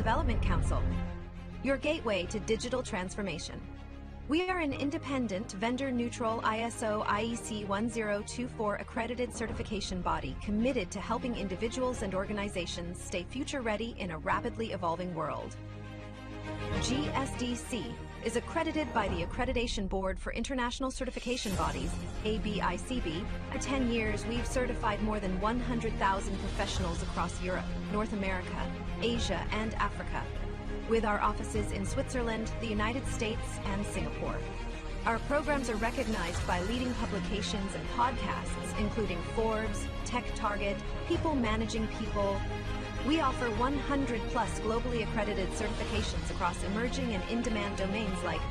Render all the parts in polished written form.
Development Council, your gateway to digital transformation. We are an independent, vendor-neutral ISO IEC 1024 accredited certification body committed to helping individuals and organizations stay future-ready in a rapidly evolving world. GSDC is accredited by the Accreditation Board for International Certification Bodies, ABICB. For 10 years, we've certified more than 100,000 professionals across Europe, North America, Asia, and Africa, with our offices in Switzerland, the United States, and Singapore. Our programs are recognized by leading publications and podcasts, including Forbes, Tech Target, People Managing People. We offer 100-plus globally accredited certifications across emerging and in-demand domains like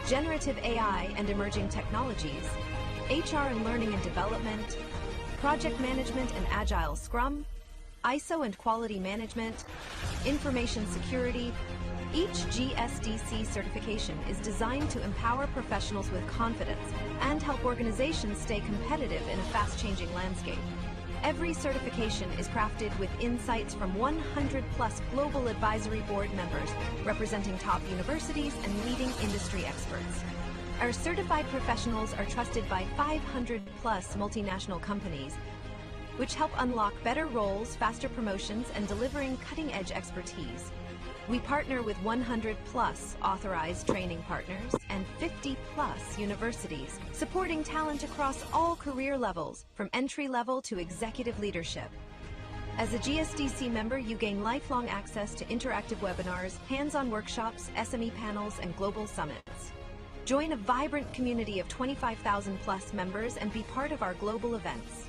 generative AI and emerging technologies, HR and learning and development, project management and agile Scrum, ISO and quality management, information security. Each GSDC certification is designed to empower professionals with confidence and help organizations stay competitive in a fast-changing landscape. Every certification is crafted with insights from 100-plus global advisory board members representing top universities and leading industry experts. Our certified professionals are trusted by 500-plus multinational companies, which help unlock better roles, faster promotions, and delivering cutting-edge expertise. We partner with 100-plus authorized training partners and 50-plus universities, supporting talent across all career levels, from entry-level to executive leadership. As a GSDC member, you gain lifelong access to interactive webinars, hands-on workshops, SME panels, and global summits. Join a vibrant community of 25,000-plus members and be part of our global events.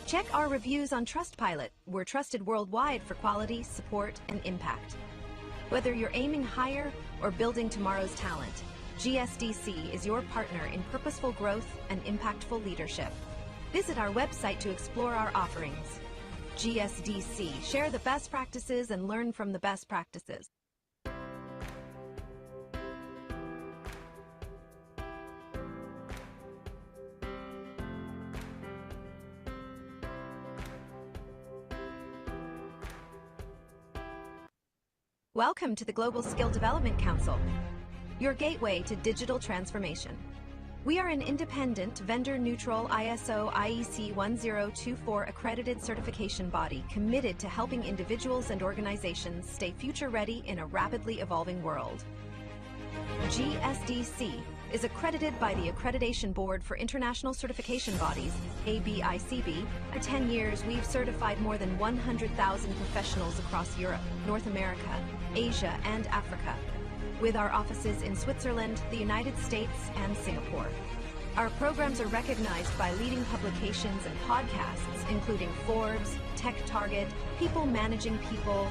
Check our reviews on Trustpilot. We're trusted worldwide for quality, support, and impact. Whether you're aiming higher or building tomorrow's talent, GSDC is your partner in purposeful growth and impactful leadership. Visit our website to explore our offerings. GSDC, share the best practices and learn from the best practices. Welcome to the Global Skill Development Council, your gateway to digital transformation. We are an independent, vendor-neutral ISO IEC 1024 accredited certification body committed to helping individuals and organizations stay future-ready in a rapidly evolving world. GSDC is accredited by the Accreditation Board for International Certification Bodies, ABICB. For 10 years, we've certified more than 100,000 professionals across Europe, North America, Asia, and Africa, with our offices in Switzerland, the United States, and Singapore. Our programs are recognized by leading publications and podcasts, including Forbes, Tech Target, People Managing People.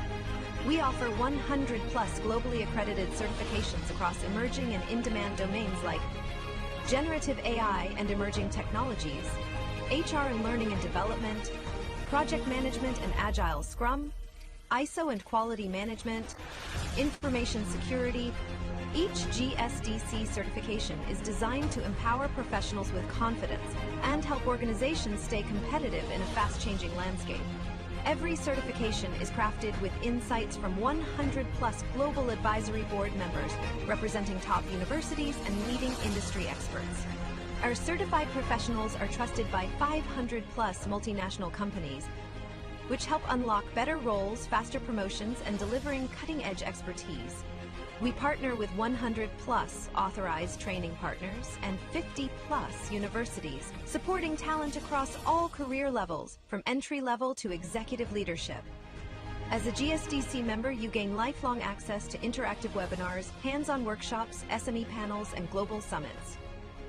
We offer 100-plus globally accredited certifications across emerging and in-demand domains like generative AI and emerging technologies, HR and learning and development, project management and agile Scrum, ISO and quality management, information security. Each GSDC certification is designed to empower professionals with confidence and help organizations stay competitive in a fast-changing landscape. Every certification is crafted with insights from 100-plus global advisory board members representing top universities and leading industry experts. Our certified professionals are trusted by 500-plus multinational companies, which help unlock better roles, faster promotions, and delivering cutting-edge expertise. We partner with 100-plus authorized training partners and 50-plus universities, supporting talent across all career levels, from entry-level to executive leadership. As a GSDC member, you gain lifelong access to interactive webinars, hands-on workshops, SME panels, and global summits.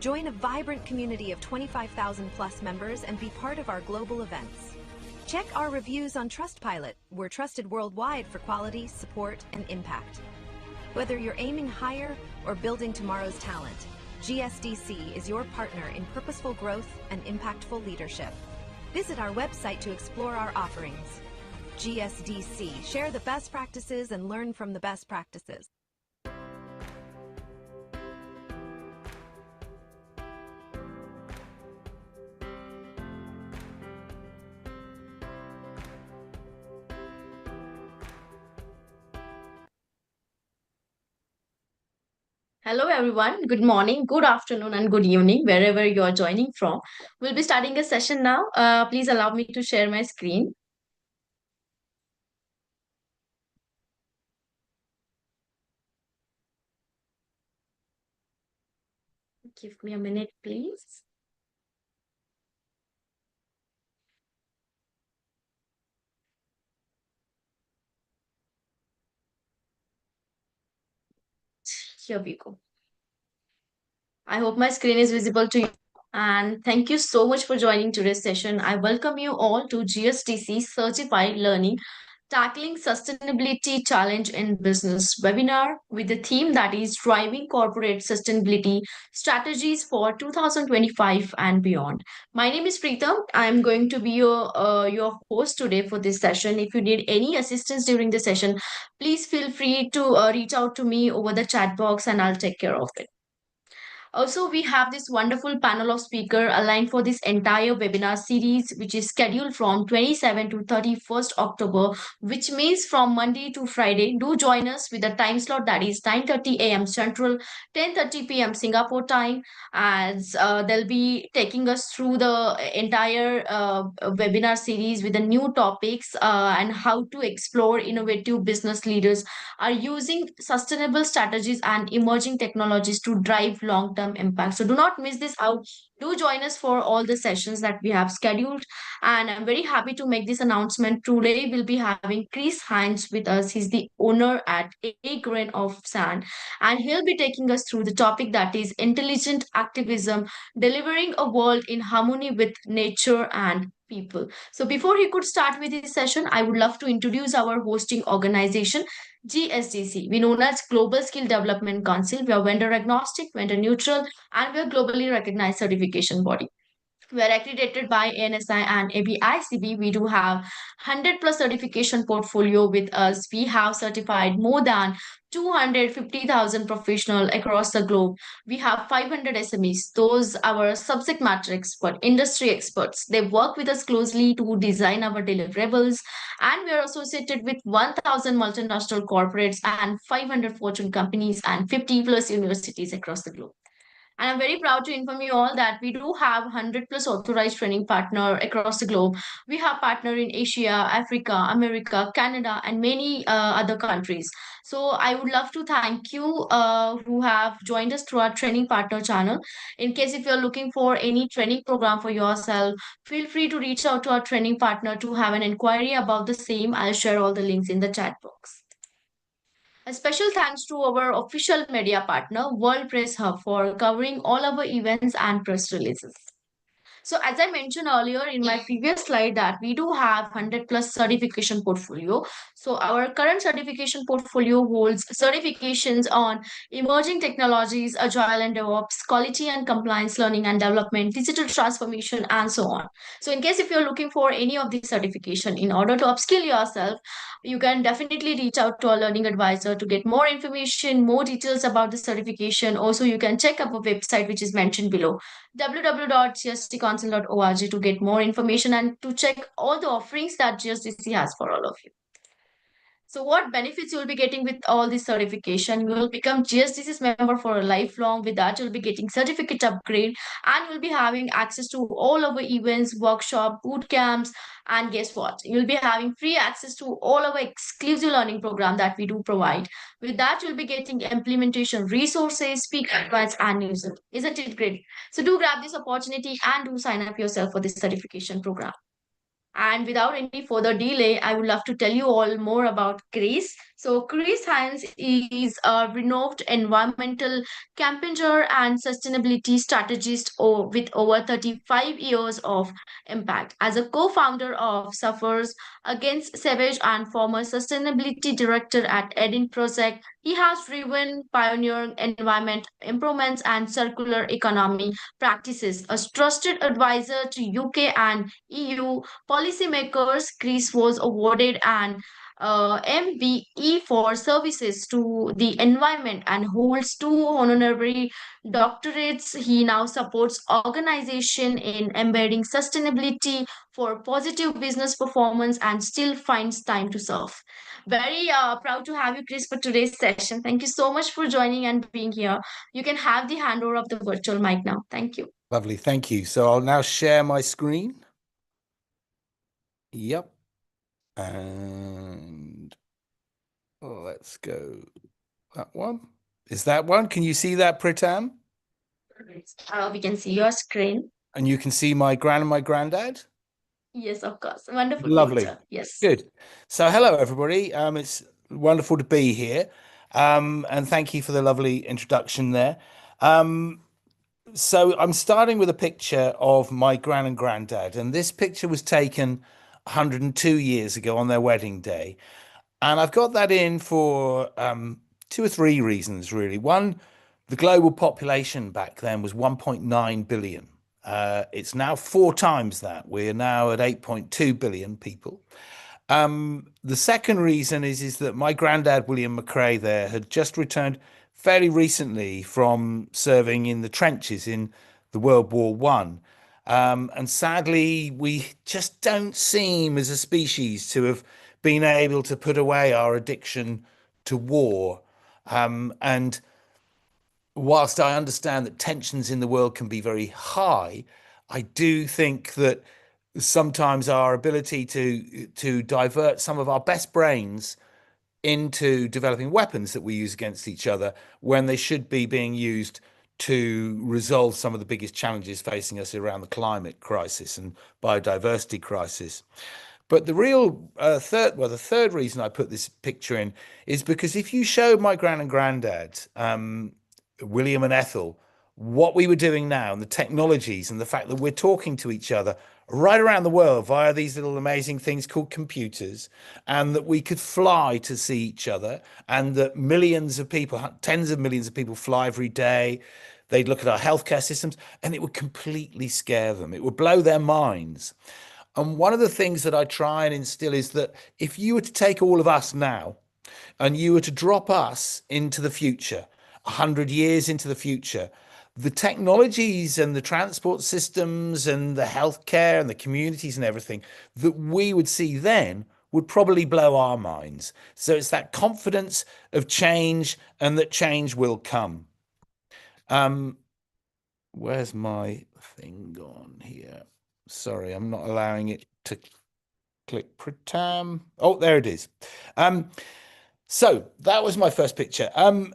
Join a vibrant community of 25,000-plus members and be part of our global events. Check our reviews on Trustpilot. We're trusted worldwide for quality, support, and impact. Whether you're aiming higher or building tomorrow's talent, GSDC is your partner in purposeful growth and impactful leadership. Visit our website to explore our offerings. GSDC, share the best practices and learn from the best practices. Hello, everyone. Good morning, good afternoon, and good evening, wherever you are joining from. We'll be starting a session now. Please allow me to share my screen. Give me a minute, please. Here we go. I hope my screen is visible to you. And thank you so much for joining today's session. I welcome you all to GSDC Certified Learning Tackling Sustainability Challenge in Business webinar with the theme that is Driving Corporate Sustainability Strategies for 2025 and beyond. My name is Preetham. I'm going to be your host today for this session. If you need any assistance during the session, please feel free to reach out to me over the chat box and I'll take care of it. Also, we have this wonderful panel of speakers aligned for this entire webinar series, which is scheduled from 27 to 31st October, which means from Monday to Friday. Do join us with a time slot that is 9:30 a.m. Central, 10:30 p.m. Singapore time, as they'll be taking us through the entire webinar series with the new topics and how to explore innovative business leaders are using sustainable strategies and emerging technologies to drive long term impact. So do not miss this out. Do join us for all the sessions that we have scheduled. And I'm very happy to make this announcement. Today we'll be having Chris Hines with us. He's the owner at A Grain of Sand. And he'll be taking us through the topic that is intelligent activism, delivering a world in harmony with nature and people. So before he could start with his session, I would love to introduce our hosting organization, GSDC. We known as Global Skill Development Council. We are vendor agnostic, vendor neutral, and we are globally recognized certification body. We are accredited by ANSI and ABICB. We do have 100 plus certification portfolio with us. We have certified more than 250,000 professionals across the globe. We have 500 SMEs. Those our subject matter expert, industry experts. They work with us closely to design our deliverables. And we are associated with 1,000 multinational corporates and 500 Fortune companies and 50 plus universities across the globe. And I'm very proud to inform you all that we do have 100 plus authorized training partner across the globe. We have partner in Asia, Africa, America, Canada, and many other countries. So I would love to thank you who have joined us through our training partner channel. In case if you're looking for any training program for yourself, feel free to reach out to our training partner to have an inquiry about the same. I'll share all the links in the chat box. A special thanks to our official media partner, World Press Hub, for covering all our events and press releases. So as I mentioned earlier in my previous slide that we do have 100 plus certification portfolio. So our current certification portfolio holds certifications on emerging technologies, agile and DevOps, quality and compliance learning and development, digital transformation, and so on. So in case if you're looking for any of these certification in order to upskill yourself, you can definitely reach out to a learning advisor to get more information, more details about the certification. Also, you can check our website, which is mentioned below www.gsdcouncil.org to get more information and to check all the offerings that GSDC has for all of you. So what benefits you will be getting with all this certification? You will become GSDC's member for a lifelong. With that, you'll be getting certificate upgrade and you'll be having access to all our events, workshop, boot camps, and guess what? You'll be having free access to all our exclusive learning program that we do provide. With that, you'll be getting implementation resources, speaker advice, and news. Isn't it great? So do grab this opportunity and do sign up yourself for this certification program. And without any further delay, I would love to tell you all more about Chris. So, Chris Hines is a renowned environmental campaigner and sustainability strategist with over 35 years of impact. As a co founder of Suffers Against Savage and former sustainability director at Edin Project, he has driven pioneering environment improvements and circular economy practices. A trusted advisor to UK and EU policymakers, Chris was awarded an MBE for services to the environment and holds two honorary doctorates. He now supports organization in embedding sustainability for positive business performance and still finds time to serve. Very proud to have you, Chris, for today's session. Thank you so much for joining and being here. You can have the handover of the virtual mic now. Thank you. Lovely, thank you. So I'll now share my screen. Yep. And let's go that one. Is that one? Can you see that, Pritam? We can see your screen. And you can see my gran and my granddad? Yes, of course. Wonderful Lovely. picture. Yes. Good. So hello, everybody. It's wonderful to be here. And thank you for the lovely introduction there. So I'm starting with a picture of my gran and granddad. And this picture was taken 102 years ago on their wedding day. And I've got that in for two or three reasons, really. One, the global population back then was 1.9 billion. It's now 4 times that. We're now at 8.2 billion people. The second reason is that my granddad, William McRae, there had just returned fairly recently from serving in the trenches in the World War One. And sadly, we just don't seem as a species to have been able to put away our addiction to war. And whilst I understand that tensions in the world can be very high, I do think that sometimes our ability to divert some of our best brains into developing weapons that we use against each other when they should be being used to resolve some of the biggest challenges facing us around the climate crisis and biodiversity crisis. But the real the third reason I put this picture in is because if you showed my gran and granddad, William and Ethel, what we were doing now and the technologies and the fact that we're talking to each other right around the world via these little amazing things called computers, and that we could fly to see each other, and that millions of people, tens of millions of people fly every day. They'd look at our healthcare systems and it would completely scare them. It would blow their minds. And one of the things that I try and instill is that if you were to take all of us now and you were to drop us into the future, 100 years into the future, the technologies and the transport systems and the healthcare and the communities and everything that we would see then would probably blow our minds. So it's that confidence of change and that change will come. Where's my thing gone here? Sorry, I'm not allowing it to click Pritam. Oh, there it is. So that was my first picture. I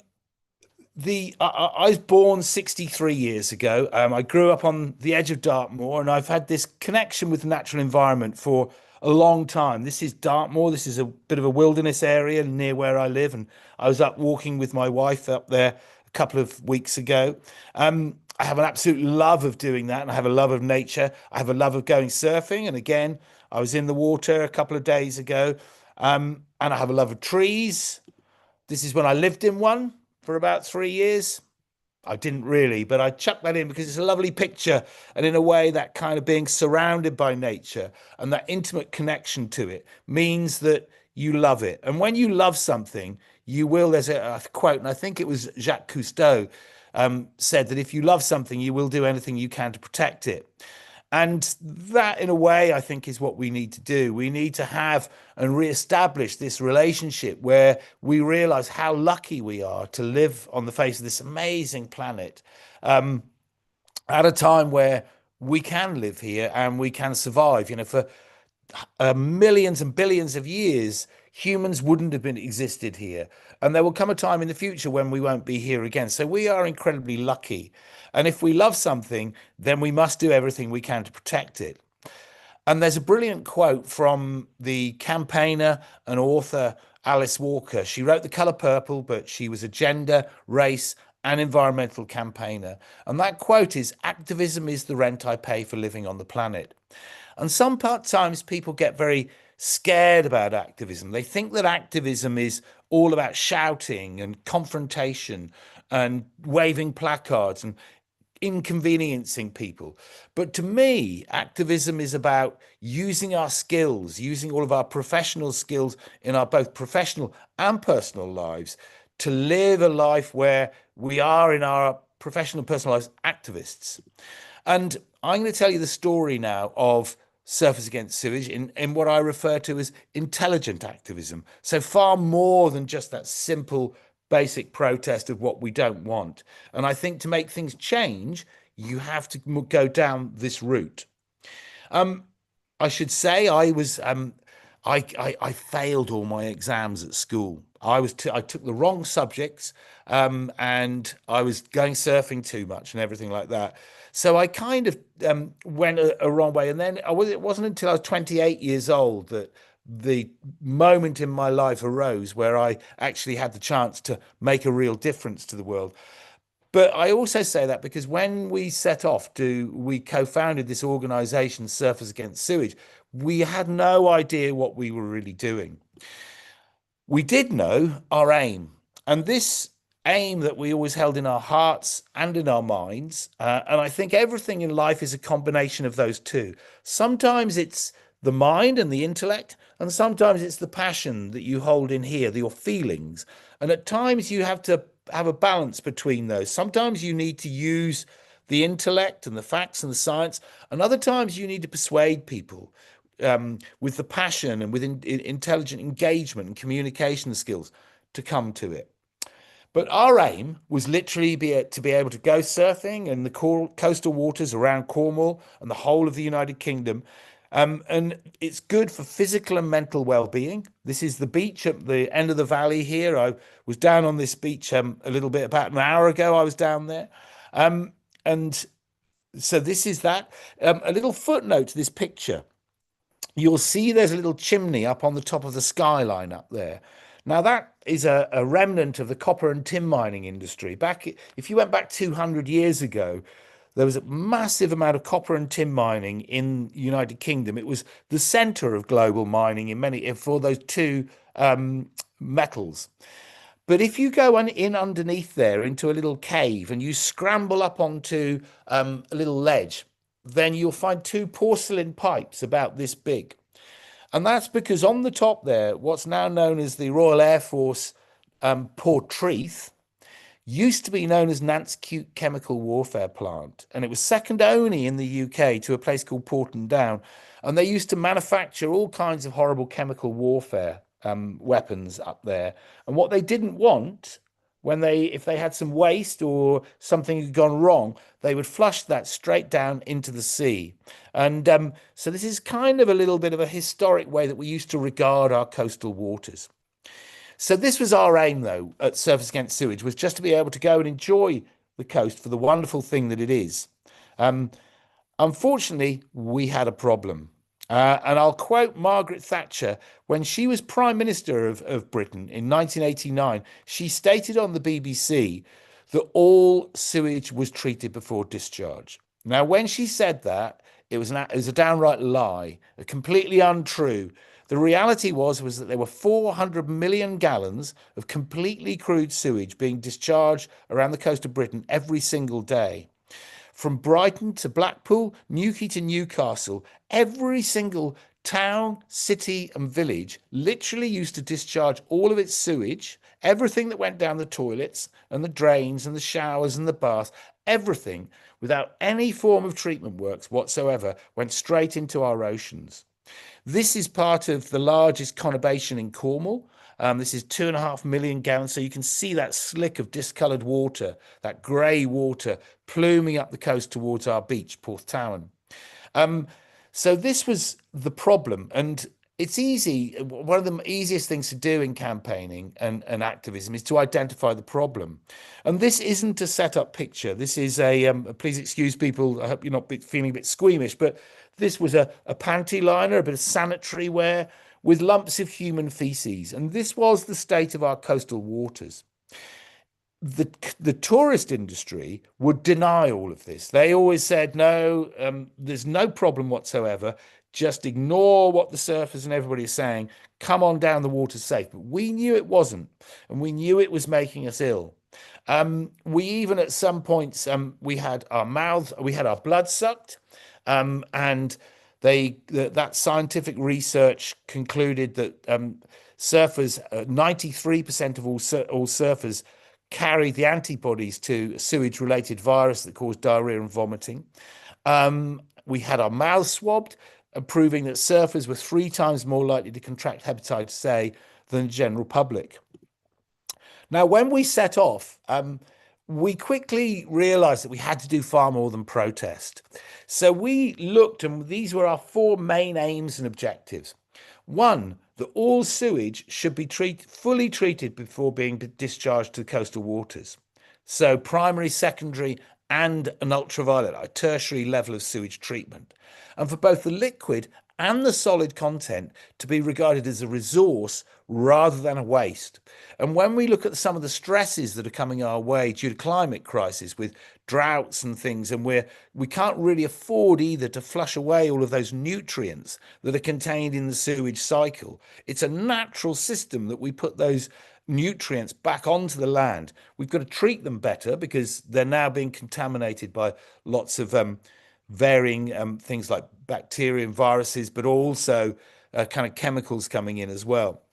was born 63 years ago. I grew up on the edge of Dartmoor, and I've had this connection with the natural environment for a long time. This is Dartmoor. This is a bit of a wilderness area near where I live, and I was up walking with my wife up there a couple of weeks ago. I have an absolute love of doing that, and I have a love of nature. I have a love of going surfing, and again, I was in the water a couple of days ago. And I have a love of trees. This is when I lived in one for about 3 years. I didn't really, but I chucked that in because it's a lovely picture. And in a way, that kind of being surrounded by nature and that intimate connection to it means that you love it. And when you love something, you will, there's a quote, and I think it was Jacques Cousteau, said that if you love something, you will do anything you can to protect it. And that, in a way, I think is what we need to do. We need to have and reestablish this relationship where we realize how lucky we are to live on the face of this amazing planet at a time where we can live here and we can survive. You know, for millions and billions of years, humans wouldn't have been existed here. And there will come a time in the future when we won't be here again. So we are incredibly lucky. And if we love something, then we must do everything we can to protect it. And there's a brilliant quote from the campaigner and author Alice Walker. She wrote The Color Purple, but she was a gender, race, and environmental campaigner. And that quote is, "Activism is the rent I pay for living on the planet." And sometimes people get very scared about activism. They think that activism is all about shouting and confrontation and waving placards and inconveniencing people. But to me, activism is about using our skills, using all of our professional skills in our both professional and personal lives to live a life where we are in our professional and personal lives activists. And I'm going to tell you the story now of surfers against sewage in what I refer to as intelligent activism. So far more than just that simple, basic protest of what we don't want. And I think to make things change, you have to go down this route. I should say I failed all my exams at school. I took the wrong subjects, and I was going surfing too much and everything like that. So I kind of went a wrong way. And then it wasn't until I was 28 years old that the moment in my life arose where I actually had the chance to make a real difference to the world. But I also say that because when we set off we co-founded this organization, Surfers Against Sewage, we had no idea what we were really doing. We did know our aim, and this aim that we always held in our hearts and in our minds. And I think everything in life is a combination of those two. Sometimes it's the mind and the intellect, and sometimes it's the passion that you hold in here, your feelings. And at times you have to have a balance between those. Sometimes you need to use the intellect and the facts and the science, and other times you need to persuade people with the passion and with intelligent engagement and communication skills to come to it. But our aim was literally to be able to go surfing in the coastal waters around Cornwall and the whole of the United Kingdom. And it's good for physical and mental well-being. This is the beach at the end of the valley here. I was down on this beach a little bit, about an hour ago I was down there. And so this is that. A little footnote to this picture. You'll see there's a little chimney up on the top of the skyline up there. Now that is a remnant of the copper and tin mining industry. If you went back 200 years ago, there was a massive amount of copper and tin mining in the United Kingdom. It was the center of global mining for those two metals. But if you go in underneath there into a little cave and you scramble up onto a little ledge, then you'll find two porcelain pipes about this big. And that's because on the top there, what's now known as the Royal Air Force Portreath, used to be known as Nantes Chemical Warfare Plant. And it was second only in the UK to a place called Porton Down. And they used to manufacture all kinds of horrible chemical warfare weapons up there. And what they didn't want, if they had some waste or something had gone wrong, they would flush that straight down into the sea. And so this is kind of a little bit of a historic way that we used to regard our coastal waters. So this was our aim, though, at Surfers Against Sewage, was just to be able to go and enjoy the coast for the wonderful thing that it is. Unfortunately, we had a problem. And I'll quote Margaret Thatcher. When she was Prime Minister of Britain in 1989, she stated on the BBC that all sewage was treated before discharge. Now, when she said that, it was a downright lie, completely untrue. The reality was that there were 400 million gallons of completely crude sewage being discharged around the coast of Britain every single day. From Brighton to Blackpool, Newquay to Newcastle, every single town, city and village literally used to discharge all of its sewage, everything that went down the toilets and the drains and the showers and the baths, everything without any form of treatment works whatsoever went straight into our oceans. This is part of the largest conurbation in Cornwall. This is 2.5 million gallons. So you can see that slick of discoloured water, that grey water pluming up the coast towards our beach, Porthtowan. So this was the problem. And it's easy. One of the easiest things to do in campaigning and activism is to identify the problem. And this isn't a set up picture. This is please excuse people. I hope you're not feeling a bit squeamish, but this was a panty liner, a bit of sanitary wear with lumps of human feces. And this was the state of our coastal waters. The tourist industry would deny all of this. They always said, no, there's no problem whatsoever. Just ignore what the surfers and everybody is saying. Come on down, the water's safe. But we knew it wasn't, and we knew it was making us ill. We even at some points, we had our blood sucked, and that scientific research concluded that surfers, 93% of all surfers carry the antibodies to a sewage-related virus that caused diarrhea and vomiting. We had our mouths swabbed. proving that surfers were 3 times more likely to contract hepatitis A than the general public. Now, when we set off, we quickly realized that we had to do far more than protest. So we looked, and these were our 4 main aims and objectives. One, that all sewage should be fully treated before being discharged to the coastal waters. So primary, secondary, and an ultraviolet, a tertiary level of sewage treatment. And for both the liquid and the solid content to be regarded as a resource rather than a waste. And when we look at some of the stresses that are coming our way due to climate crisis with droughts and things, and we can't really afford either to flush away all of those nutrients that are contained in the sewage cycle. It's a natural system that we put those nutrients back onto the land. We've got to treat them better because they're now being contaminated by lots of varying things like bacteria and viruses, but also kind of chemicals coming in as well.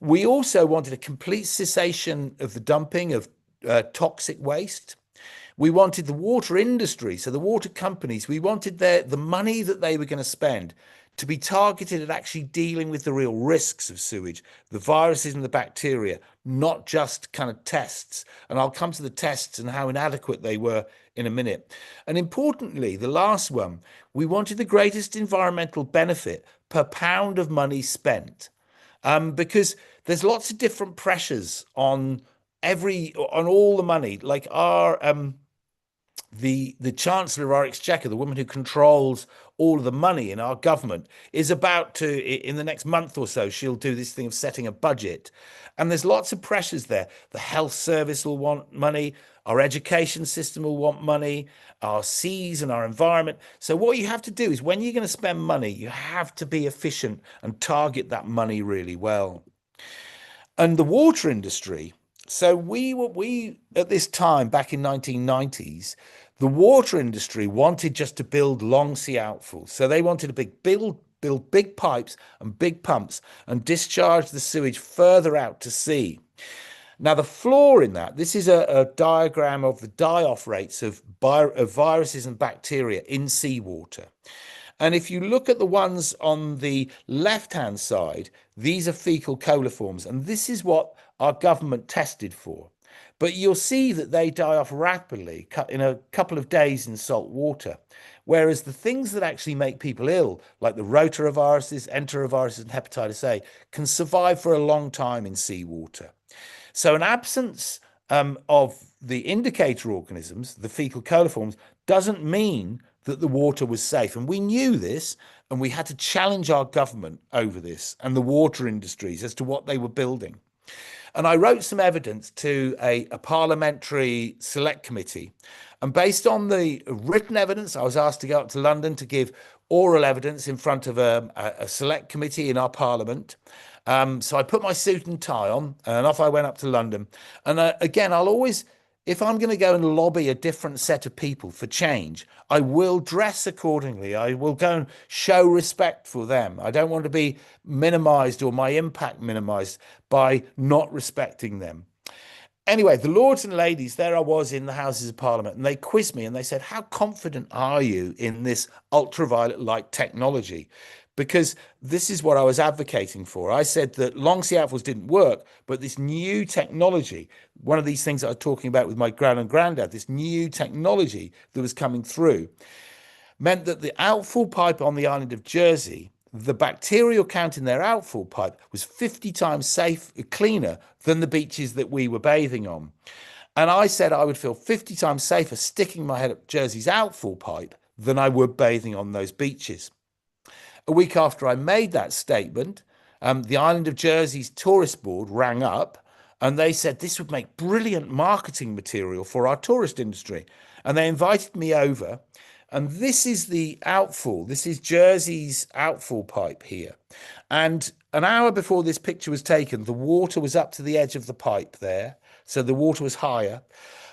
We also wanted a complete cessation of the dumping of toxic waste. We wanted the water industry, so the water companies, we wanted the money that they were going to spend to be targeted at actually dealing with the real risks of sewage, the viruses and the bacteria, not just kind of tests. And I'll come to the tests and how inadequate they were in a minute. And importantly, the last one, we wanted the greatest environmental benefit per pound of money spent, because there's lots of different pressures on all the money. Like the Chancellor of our Exchequer, the woman who controls all of the money in our government, is about to, in the next month or so, she'll do this thing of setting a budget. And there's lots of pressures there. The health service will want money. Our education system will want money, our seas and our environment. So what you have to do is when you're going to spend money, you have to be efficient and target that money really well. And the water industry, so we at this time back in 1990s, the water industry wanted just to build long sea outfalls. So they wanted to build big pipes and big pumps and discharge the sewage further out to sea. Now, the flaw in that, this is a diagram of the die-off rates of viruses and bacteria in seawater. And if you look at the ones on the left-hand side, these are fecal coliforms, and this is what our government tested for. But you'll see that they die off rapidly in a couple of days in salt water. Whereas the things that actually make people ill, like the rotaviruses, enteroviruses, and hepatitis A, can survive for a long time in seawater. So an absence of the indicator organisms, the fecal coliforms, doesn't mean that the water was safe. And we knew this, and we had to challenge our government over this and the water industries as to what they were building. And I wrote some evidence to a parliamentary select committee. And based on the written evidence, I was asked to go up to London to give oral evidence in front of a select committee in our parliament. So I put my suit and tie on and off I went up to London. And again, I'll always, if I'm going to go and lobby a different set of people for change, I will dress accordingly. I will go and show respect for them. I don't want to be minimized or my impact minimized by not respecting them. Anyway, the lords and ladies, there I was in the Houses of Parliament, and they quizzed me and they said, how confident are you in this ultraviolet light technology? Because this is what I was advocating for. I said that long sea outfalls didn't work, but this new technology, one of these things that I was talking about with my gran and granddad, this new technology that was coming through, meant that the outfall pipe on the island of Jersey, the bacterial count in their outfall pipe was 50 times cleaner than the beaches that we were bathing on. And I said I would feel 50 times safer sticking my head up Jersey's outfall pipe than I would bathing on those beaches. A week after I made that statement, the Island of Jersey's tourist board rang up and they said this would make brilliant marketing material for our tourist industry. And they invited me over. And this is the outfall. This is Jersey's outfall pipe here. And an hour before this picture was taken, the water was up to the edge of the pipe there. So the water was higher.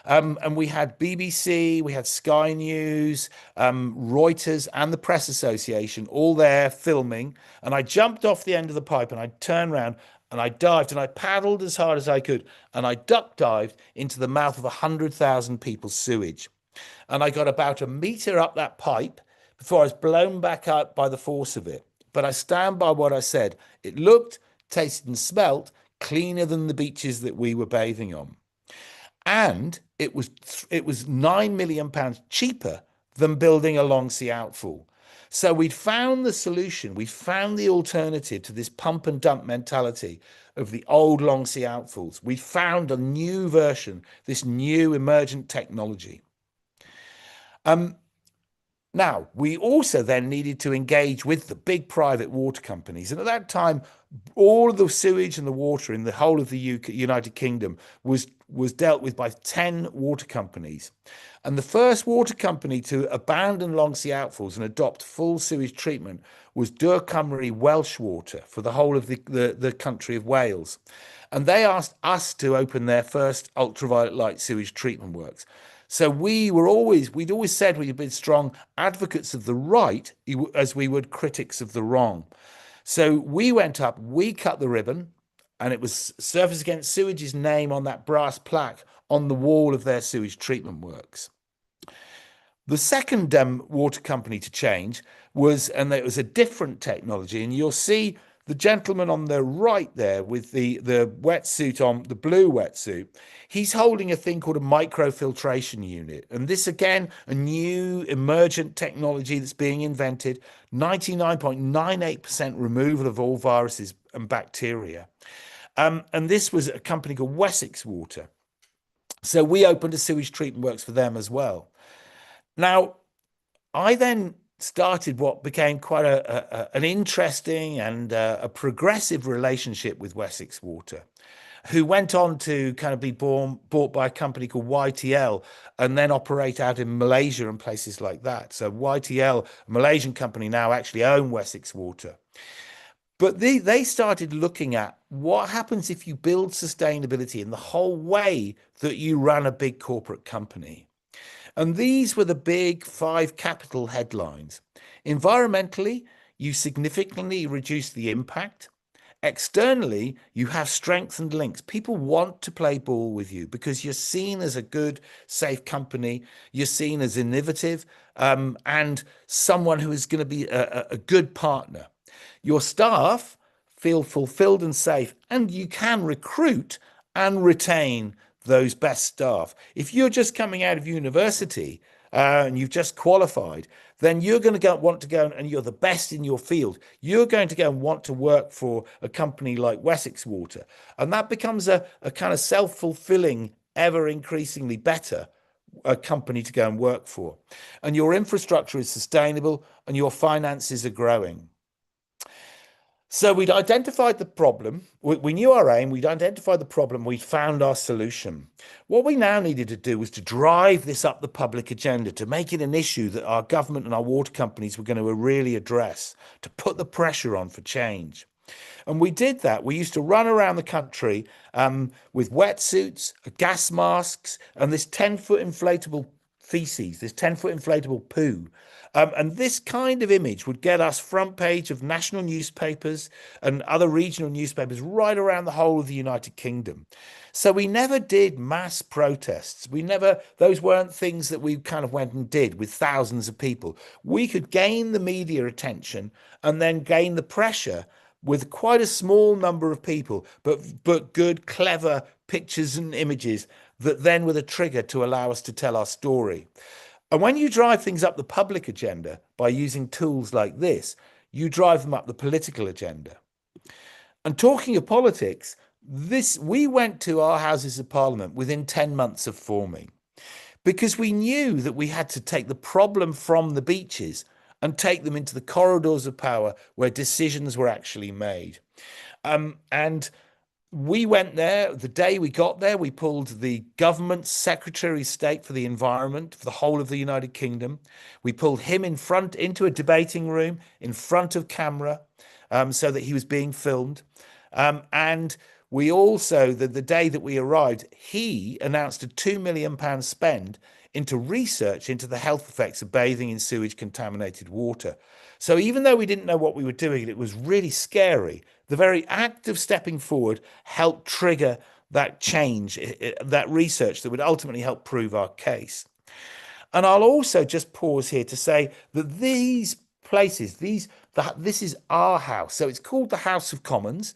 And we had BBC, we had Sky News, Reuters and the Press Association all there filming. And I jumped off the end of the pipe and I turned around and I dived and I paddled as hard as I could. And I duck dived into the mouth of 100,000 people's sewage. And I got about a meter up that pipe before I was blown back up by the force of it. But I stand by what I said. It looked, tasted, and smelt cleaner than the beaches that we were bathing on. And it was £9 million cheaper than building a long sea outfall. So we'd found the solution. We found the alternative to this pump and dump mentality of the old long sea outfalls. We found a new version, this new emergent technology. Now, we also then needed to engage with the big private water companies. And at that time, all of the sewage and the water in the whole of the United Kingdom was dealt with by 10 water companies. And the first water company to abandon long sea outfalls and adopt full sewage treatment was Dŵr Cymru Welsh Water for the whole of the country of Wales. And they asked us to open their first ultraviolet light sewage treatment works. So we'd always said we'd been strong advocates of the right as we would critics of the wrong. So we went up, we cut the ribbon, and it was Surface Against Sewage's name on that brass plaque on the wall of their sewage treatment works. The second water company to change and it was a different technology, and you'll see the gentleman on the right there with the wetsuit on, the blue wetsuit, he's holding a thing called a microfiltration unit. And this, again, a new emergent technology that's being invented, 99.98% removal of all viruses and bacteria. And this was a company called Wessex Water. So we opened a sewage treatment works for them as well. Now, I then started what became quite an interesting and a progressive relationship with Wessex Water, who went on to kind of be bought by a company called YTL and then operate out in Malaysia and places like that. So YTL, a Malaysian company, now actually own Wessex Water. But they started looking at what happens if you build sustainability in the whole way that you run a big corporate company. And these were the big 5 capital headlines. Environmentally, you significantly reduce the impact. Externally, you have strengthened links. People want to play ball with you because you're seen as a good, safe company. You're seen as innovative and someone who is going to be a good partner. Your staff feel fulfilled and safe, and you can recruit and retain those best staff. If you're just coming out of university and you've just qualified, then you're going to want to go and you're the best in your field. You're going to go and want to work for a company like Wessex Water. And that becomes a kind of self-fulfilling, ever increasingly better company to go and work for. And your infrastructure is sustainable and your finances are growing. So we'd identified the problem, we knew our aim, we'd identified the problem, we'd found our solution. What we now needed to do was to drive this up the public agenda, to make it an issue that our government and our water companies were going to really address, to put the pressure on for change. And we did that. We used to run around the country with wetsuits, gas masks, and this 10-foot inflatable feces, this 10-foot inflatable poo. And this kind of image would get us front page of national newspapers and other regional newspapers right around the whole of the United Kingdom. So we never did mass protests. Those weren't things that we kind of went and did with thousands of people. We could gain the media attention and then gain the pressure with quite a small number of people, but good, clever pictures and images that then were the trigger to allow us to tell our story. And when you drive things up the public agenda by using tools like this, you drive them up the political agenda. And talking of politics, we went to our Houses of Parliament within 10 months of forming, because we knew that we had to take the problem from the beaches and take them into the corridors of power where decisions were actually made. And we went there. The day we got there, we pulled the government Secretary of State for the Environment for the whole of the United Kingdom. We pulled him into a debating room in front of camera so that he was being filmed. And we also, the day that we arrived, he announced a £2 million spend into research into the health effects of bathing in sewage contaminated water. So even though we didn't know what we were doing, it was really scary. The very act of stepping forward helped trigger that change, that research that would ultimately help prove our case. And I'll also just pause here to say that these places, this is our house. So it's called the House of Commons.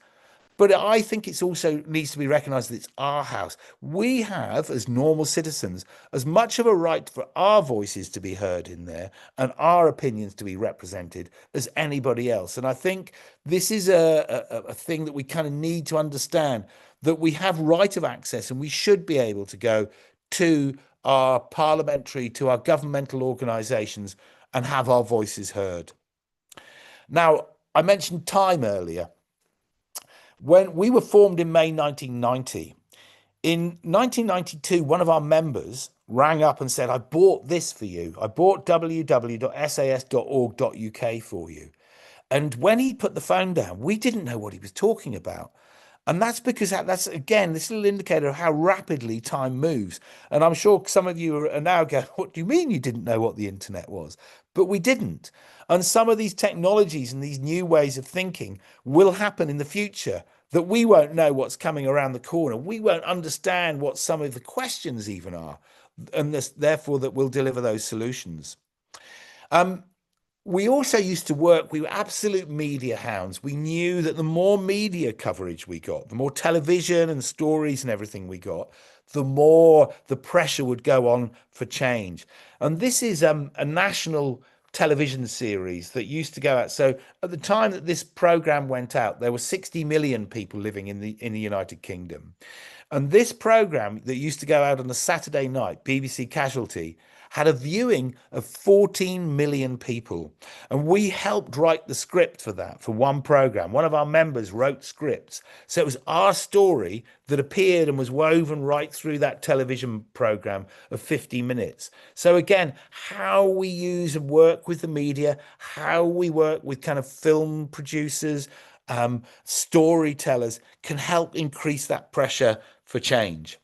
But I think it's also needs to be recognised that it's our house. We have, as normal citizens, as much of a right for our voices to be heard in there and our opinions to be represented as anybody else. And I think this is a thing that we kind of need to understand, that we have right of access and we should be able to go to our parliamentary, to our governmental organisations and have our voices heard. Now, I mentioned time earlier. When we were formed in May 1990, in 1992, one of our members rang up and said, I bought this for you. I bought www.sas.org.uk for you. And when he put the phone down, we didn't know what he was talking about. And that's because that's, again, this little indicator of how rapidly time moves. And I'm sure some of you are now going, what do you mean you didn't know what the internet was? But we didn't. And some of these technologies and these new ways of thinking will happen in the future that we won't know what's coming around the corner. We won't understand what some of the questions even are. And therefore that we'll deliver those solutions. We also used to work, we were absolute media hounds. We knew that the more media coverage we got, the more television and stories and everything we got, the more the pressure would go on for change. And this is a national television series that used to go out. So at the time that this program went out, there were 60 million people living in the United Kingdom. And this program that used to go out on a Saturday night, BBC Casualty, had a viewing of 14 million people. And we helped write the script for that, for one program. One of our members wrote scripts. So it was our story that appeared and was woven right through that television program of 50 minutes. So again, how we use and work with the media, how we work with kind of film producers, storytellers can help increase that pressure for change.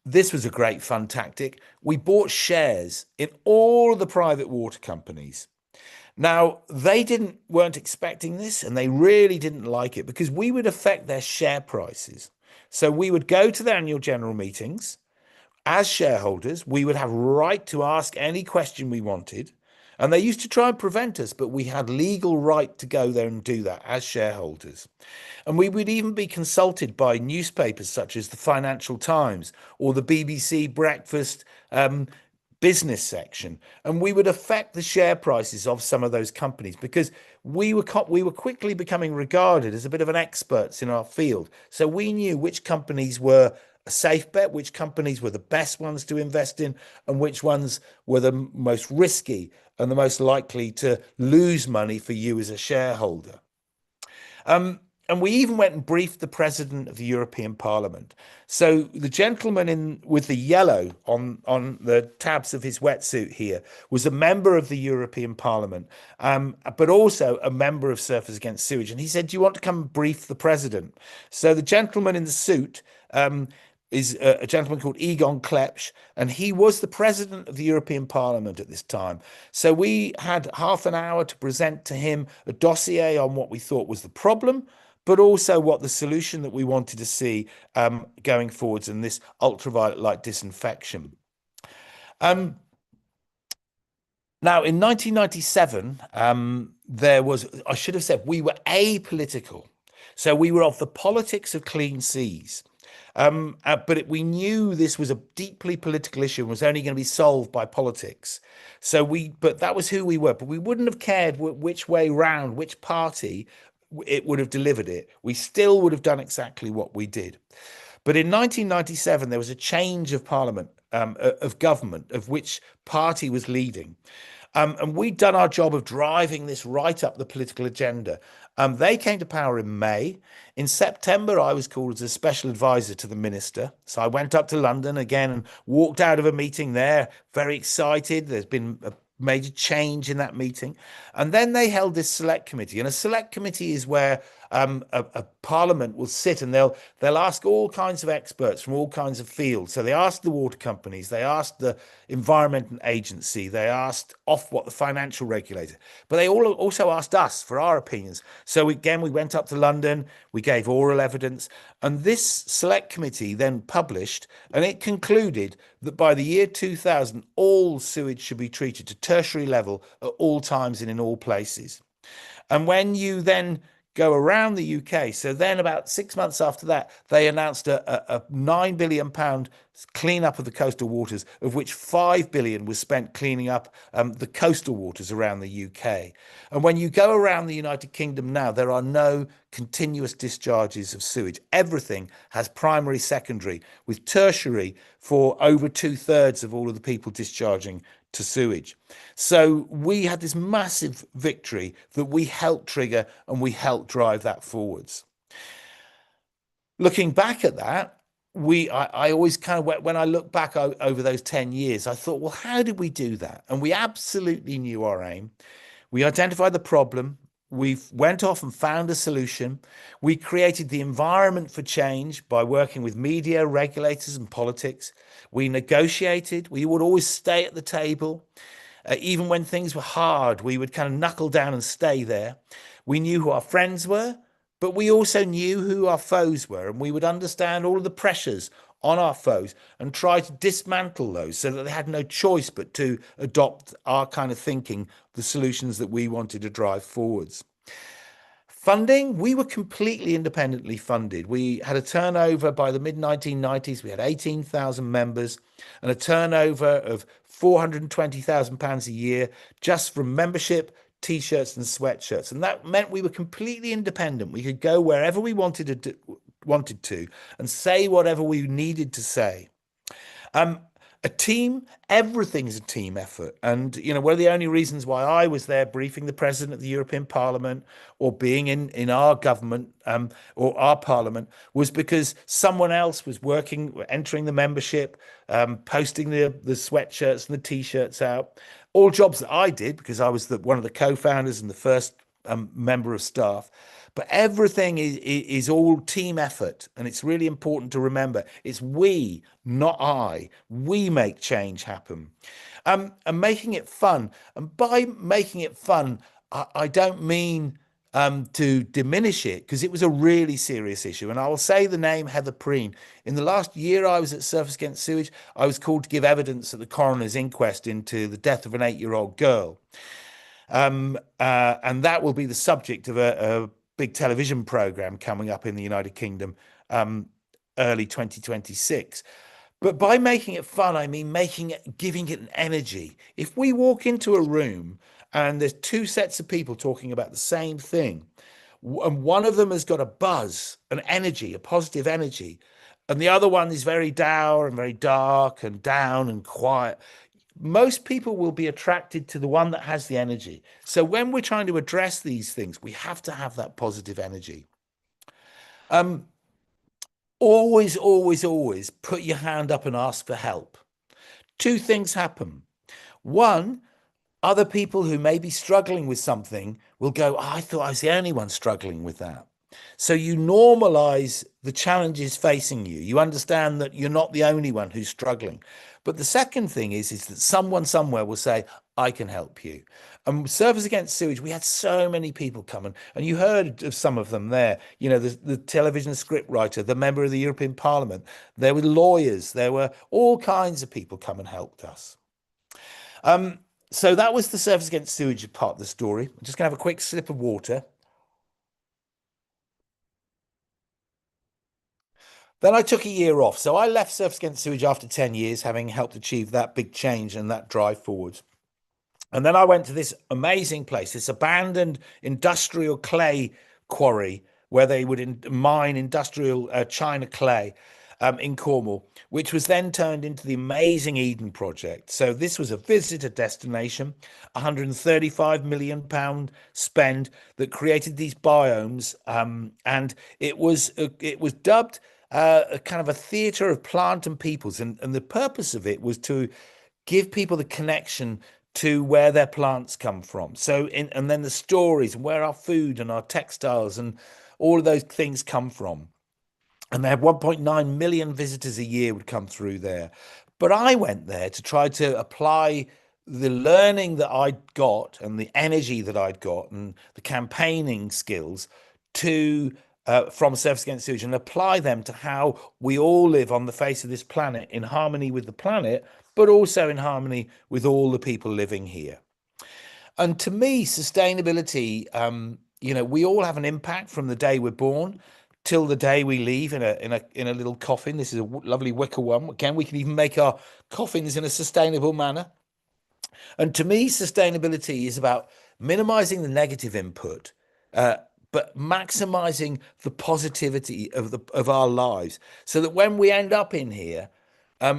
This was a great fun tactic. We bought shares in all of the private water companies. Now, they weren't expecting this, and they really didn't like it because we would affect their share prices. So we would go to their annual general meetings. As shareholders, we would have right to ask any question we wanted. And they used to try and prevent us, but we had legal right to go there and do that as shareholders. And we would even be consulted by newspapers such as the Financial Times or the BBC Breakfast business section. And we would affect the share prices of some of those companies because we were quickly becoming regarded as a bit of an experts in our field. So we knew which companies were a safe bet, which companies were the best ones to invest in, and which ones were the most risky and the most likely to lose money for you as a shareholder. And we even went and briefed the president of the European Parliament. So the gentleman with the yellow on the tabs of his wetsuit here was a member of the European Parliament, but also a member of Surfers Against Sewage. And he said, do you want to come and brief the president? So the gentleman in the suit is a gentleman called Egon Klepsch, and he was the president of the European Parliament at this time. So we had half an hour to present to him a dossier on what we thought was the problem, but also what the solution that we wanted to see going forwards in this ultraviolet light disinfection. Now, in 1997, I should have said, we were apolitical. So we were of the politics of clean seas. But we knew this was a deeply political issue and was only going to be solved by politics. But that was who we were. But we wouldn't have cared which way round, which party it would have delivered it. We still would have done exactly what we did. But in 1997, there was a change of parliament, of government, of which party was leading. And we'd done our job of driving this right up the political agenda. They came to power in May. In September, I was called as a special advisor to the minister. So I went up to London again and walked out of a meeting there, very excited. There's been a major change in that meeting. And then they held this select committee. And a select committee is where a parliament will sit and they'll ask all kinds of experts from all kinds of fields. So they asked the water companies, they asked the environment agency, they asked Ofwat, the financial regulator, but they also asked us for our opinions. So again, we went up to London, we gave oral evidence, and this select committee then published, and it concluded that by the year 2000, all sewage should be treated to tertiary level at all times and in all places. And when you then go around the UK, so then about 6 months after that, they announced a £9 billion clean-up of the coastal waters, of which £5 billion was spent cleaning up the coastal waters around the UK. And when you go around the United Kingdom now, there are no continuous discharges of sewage. Everything has primary, secondary, with tertiary for over 2/3 of all of the people discharging to sewage. So we had this massive victory that we helped trigger and we helped drive that forwards. Looking back at that, I always kind of, when I look back over those 10 years, I thought, well, how did we do that? And we absolutely knew our aim. We identified the problem. We went off and found a solution. We created the environment for change by working with media, regulators, and politics. We negotiated. We would always stay at the table. Even when things were hard, we would kind of knuckle down and stay there. We knew who our friends were, but we also knew who our foes were, and we would understand all of the pressures on our foes and try to dismantle those so that they had no choice but to adopt our kind of thinking, the solutions that we wanted to drive forwards. Funding, we were completely independently funded. We had a turnover by the mid-1990s. We had 18,000 members and a turnover of £420,000 a year just from membership, T-shirts and sweatshirts. And that meant we were completely independent. We could go wherever we wanted to and say whatever we needed to say. A team, everything's a team effort. And, you know, one of the only reasons why I was there briefing the president of the European Parliament or being in our government or our parliament was because someone else was working, entering the membership, posting the sweatshirts and the T-shirts out. All jobs that I did because I was one of the co-founders and the first member of staff. But everything is all team effort. And it's really important to remember it's we, not I. We make change happen. And making it fun. And by making it fun, I don't mean to diminish it, because it was a really serious issue. And I will say the name Heather Preen. In the last year I was at Surfers Against Sewage, I was called to give evidence at the coroner's inquest into the death of an 8-year-old girl. And that will be the subject of a big television program coming up in the United Kingdom early 2026. But by making it fun, I mean giving it an energy. If we walk into a room and there's two sets of people talking about the same thing, and one of them has got a buzz, an energy, a positive energy, and the other one is very dour and very dark and down and quiet, most people will be attracted to the one that has the energy. So when we're trying to address these things, we have to have that positive energy. Always, always, always put your hand up and ask for help. Two things happen. One, other people who may be struggling with something will go, oh, I thought I was the only one struggling with that. So you normalize the challenges facing you. You understand that you're not the only one who's struggling. But the second thing is that someone somewhere will say, I can help you. And Surfers Against Sewage, we had so many people coming, and you heard of some of them there. You know, the television scriptwriter, the member of the European Parliament, there were lawyers, there were all kinds of people come and helped us. So that was the Surfers Against Sewage part of the story. I'm just going to have a quick sip of water. Then I took a year off. So I left Surfers Against Sewage after 10 years, having helped achieve that big change and that drive forward. And then I went to this amazing place, this abandoned industrial clay quarry where they would mine industrial China clay in Cornwall, which was then turned into the amazing Eden project. So this was a visitor destination, £135 million spend that created these biomes. And it was dubbed a kind of a theatre of plant and peoples. And the purpose of it was to give people the connection to where their plants come from. So, and then the stories and where our food and our textiles and all of those things come from. And they have 1.9 million visitors a year would come through there. But I went there to try to apply the learning that I'd got and the energy that I'd got and the campaigning skills to from Surfers Against Sewage and apply them to how we all live on the face of this planet in harmony with the planet, but also in harmony with all the people living here. And to me, sustainability, we all have an impact from the day we're born till the day we leave in a little coffin. This is a lovely wicker one. Again, we can even make our coffins in a sustainable manner. And to me, sustainability is about minimizing the negative input, but maximizing the positivity of our lives, so that when we end up in here,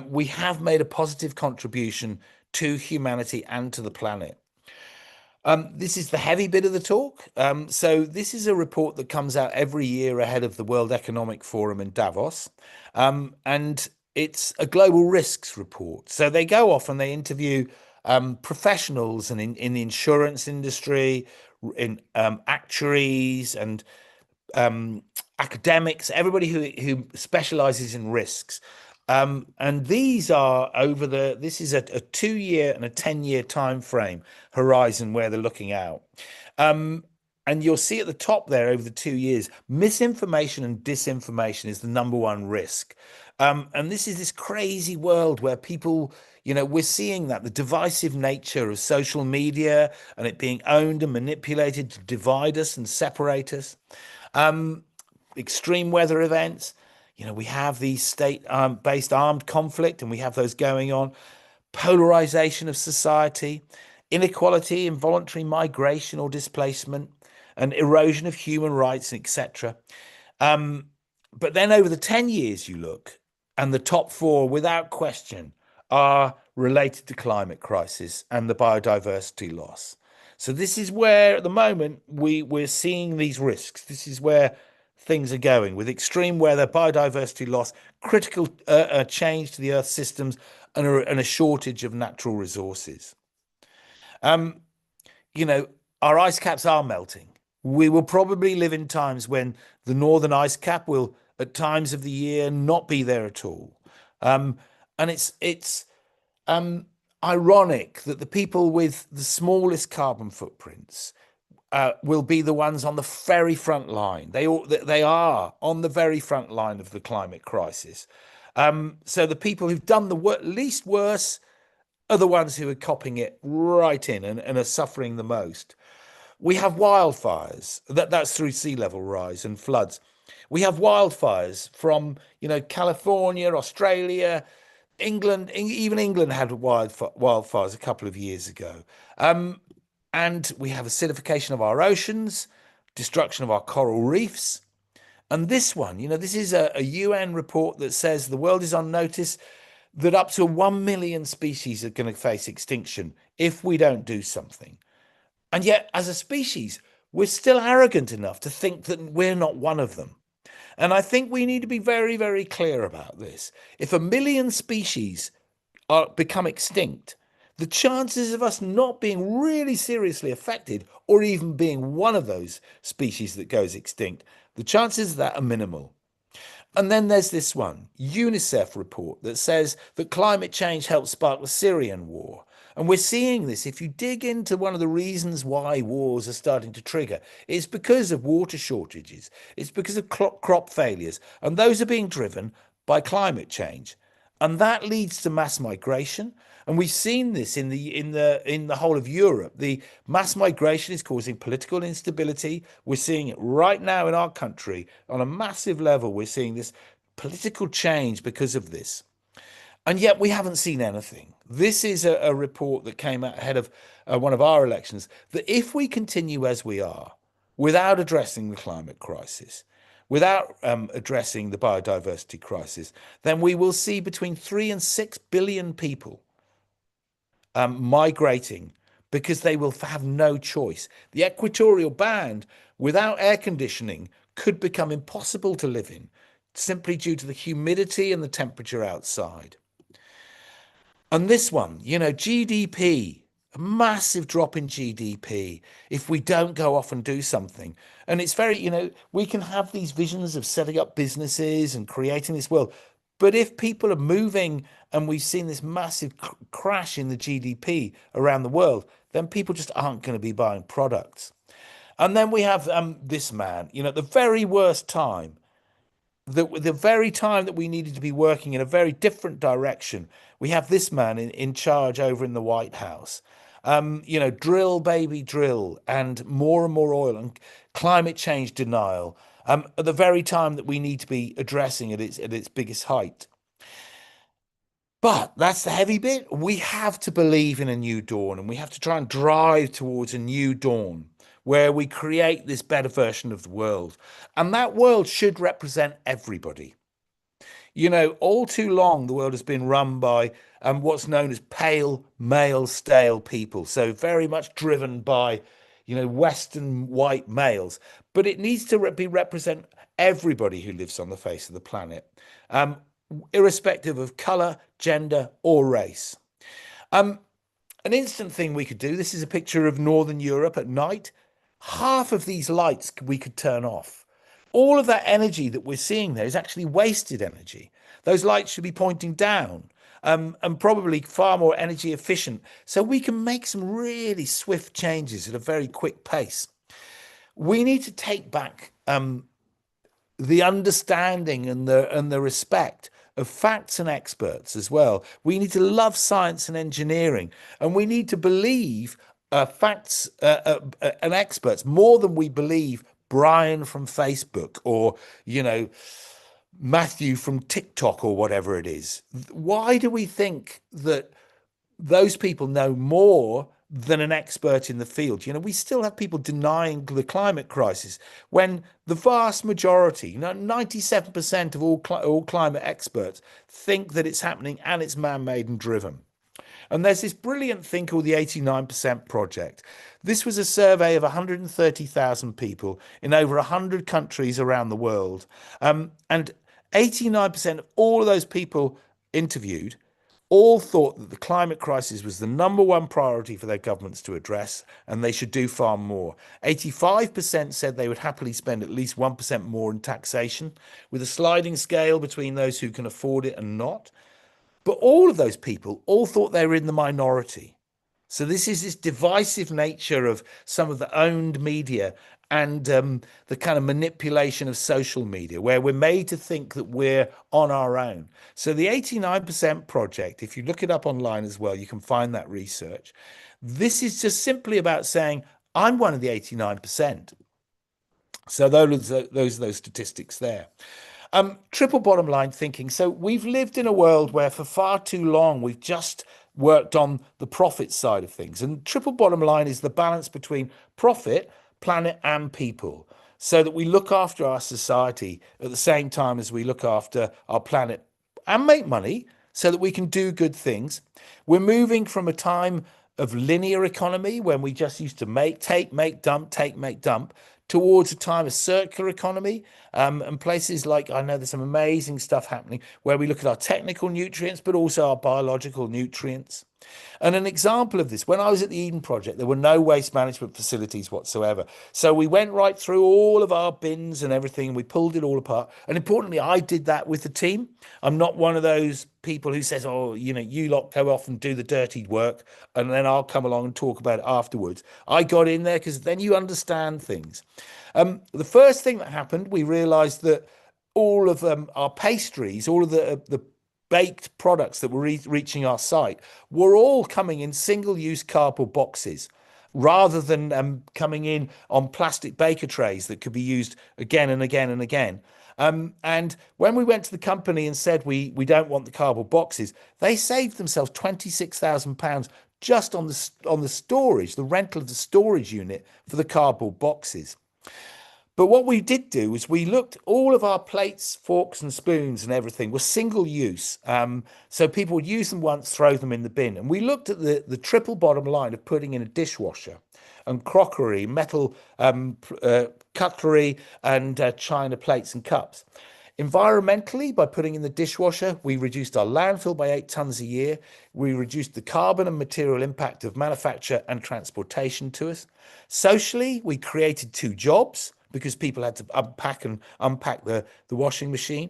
we have made a positive contribution to humanity and to the planet. This is the heavy bit of the talk. So this is a report that comes out every year ahead of the World Economic Forum in Davos. And it's a global risks report. So they go off and they interview professionals and in the insurance industry, in actuaries and academics, everybody who specializes in risks. And these are this is a 2-year and a 10-year time frame horizon where they're looking out. And you'll see at the top there, over the 2 years, misinformation and disinformation is the number one risk. And this is this crazy world where people, we're seeing that the divisive nature of social media and it being owned and manipulated to divide us and separate us. Extreme weather events. We have these state-based armed conflict, and we have those going on. Polarization of society, inequality, involuntary migration or displacement, and erosion of human rights, etc. But then over the 10 years you look, and the top 4, without question, are related to climate crisis and the biodiversity loss. So this is where, at the moment, we're seeing these risks. This is where things are going, with extreme weather, biodiversity loss, critical change to the Earth's systems, and a shortage of natural resources. Our ice caps are melting. We will probably live in times when the northern ice cap will, at times of the year, not be there at all. And it's ironic that the people with the smallest carbon footprints will be the ones on the very front line. They are on the very front line of the climate crisis. So the people who've done the least worse are the ones who are copping it right in and are suffering the most. We have wildfires. That's through sea level rise and floods. We have wildfires from California, Australia, England. Even England had wildfires a couple of years ago. And we have acidification of our oceans, destruction of our coral reefs. And this one, this is a UN report that says the world is on notice that up to 1 million species are going to face extinction if we don't do something. And yet, as a species, we're still arrogant enough to think that we're not one of them. And I think we need to be very, very clear about this. If 1 million species become extinct, the chances of us not being really seriously affected, or even being one of those species that goes extinct, the chances of that are minimal. And then there's this one, UNICEF report, that says that climate change helped spark the Syrian war. And we're seeing this. If you dig into one of the reasons why wars are starting to trigger, it's because of water shortages. It's because of crop failures. And those are being driven by climate change. And that leads to mass migration. And we've seen this in the whole of Europe. The mass migration is causing political instability. We're seeing it right now in our country on a massive level. We're seeing this political change because of this. And yet we haven't seen anything. This is a report that came out ahead of one of our elections, that if we continue as we are, without addressing the climate crisis, without addressing the biodiversity crisis, then we will see between 3 and 6 billion people migrating, because they will have no choice. The equatorial band, without air conditioning, could become impossible to live in, simply due to the humidity and the temperature outside. And this one, GDP a massive drop in GDP if we don't go off and do something. And it's very, we can have these visions of setting up businesses and creating this world. But if people are moving and we've seen this massive crash in the GDP around the world, then people just aren't going to be buying products. And then we have this man, at the very worst time, the very time that we needed to be working in a very different direction, we have this man in charge over in the White House. Drill, baby, drill, and more oil and climate change denial at the very time that we need to be addressing at its biggest height. But that's the heavy bit. We have to believe in a new dawn, and we have to try and drive towards a new dawn where we create this better version of the world. And that world should represent everybody. All too long, the world has been run by what's known as pale, male, stale people. So very much driven by, Western white males. But it needs to represent everybody who lives on the face of the planet, irrespective of color, gender, or race. An instant thing we could do, this is a picture of Northern Europe at night. Half of these lights we could turn off. All of that energy that we're seeing there is actually wasted energy. Those lights should be pointing down, and probably far more energy efficient. So we can make some really swift changes at a very quick pace. We need to take back the understanding and the respect of facts and experts as well. We need to love science and engineering, and we need to believe facts and experts more than we believe Brian from Facebook or, Matthew from TikTok or whatever it is. Why do we think that those people know more than an expert in the field? We still have people denying the climate crisis when the vast majority, 97% of all climate experts think that it's happening and it's man-made and driven. And there's this brilliant thing called the 89% Project. This was a survey of 130,000 people in over 100 countries around the world. And 89% of all of those people interviewed all thought that the climate crisis was the number one priority for their governments to address, and they should do far more. 85% said they would happily spend at least 1% more in taxation, with a sliding scale between those who can afford it and not. But all of those people all thought they were in the minority. So this is this divisive nature of some of the owned media and the kind of manipulation of social media, where we're made to think that we're on our own. So the 89% Project, if you look it up online as well, you can find that research. This is just simply about saying, I'm one of the 89%. So those statistics there. Triple bottom line thinking. So we've lived in a world where for far too long we've just worked on the profit side of things. And triple bottom line is the balance between profit, planet, and people, so that we look after our society at the same time as we look after our planet and make money so that we can do good things. We're moving from a time of linear economy when we just used to take, make, dump, towards a time of circular economy, and places like, I know there's some amazing stuff happening where we look at our technical nutrients, but also our biological nutrients. And an example of this, when I was at the Eden Project, there were no waste management facilities whatsoever. So we went right through all of our bins and everything. We pulled it all apart. And importantly, I did that with the team. I'm not one of those people who says, oh, you lot go off and do the dirty work, and then I'll come along and talk about it afterwards. I got in there because then you understand things. The first thing that happened, we realized that all of our pastries, all of the baked products that were reaching our site were all coming in single-use cardboard boxes rather than coming in on plastic baker trays that could be used again and again and again. And when we went to the company and said we don't want the cardboard boxes, they saved themselves £26,000 just on the storage, the rental of the storage unit for the cardboard boxes. But what we did do was we looked, all of our plates, forks and spoons and everything were single use. So people would use them once, throw them in the bin. And we looked at the triple bottom line of putting in a dishwasher and crockery, metal cutlery and china plates and cups. Environmentally, by putting in the dishwasher, we reduced our landfill by 8 tons a year. We reduced the carbon and material impact of manufacture and transportation to us. Socially, we created 2 jobs because people had to unpack the washing machine,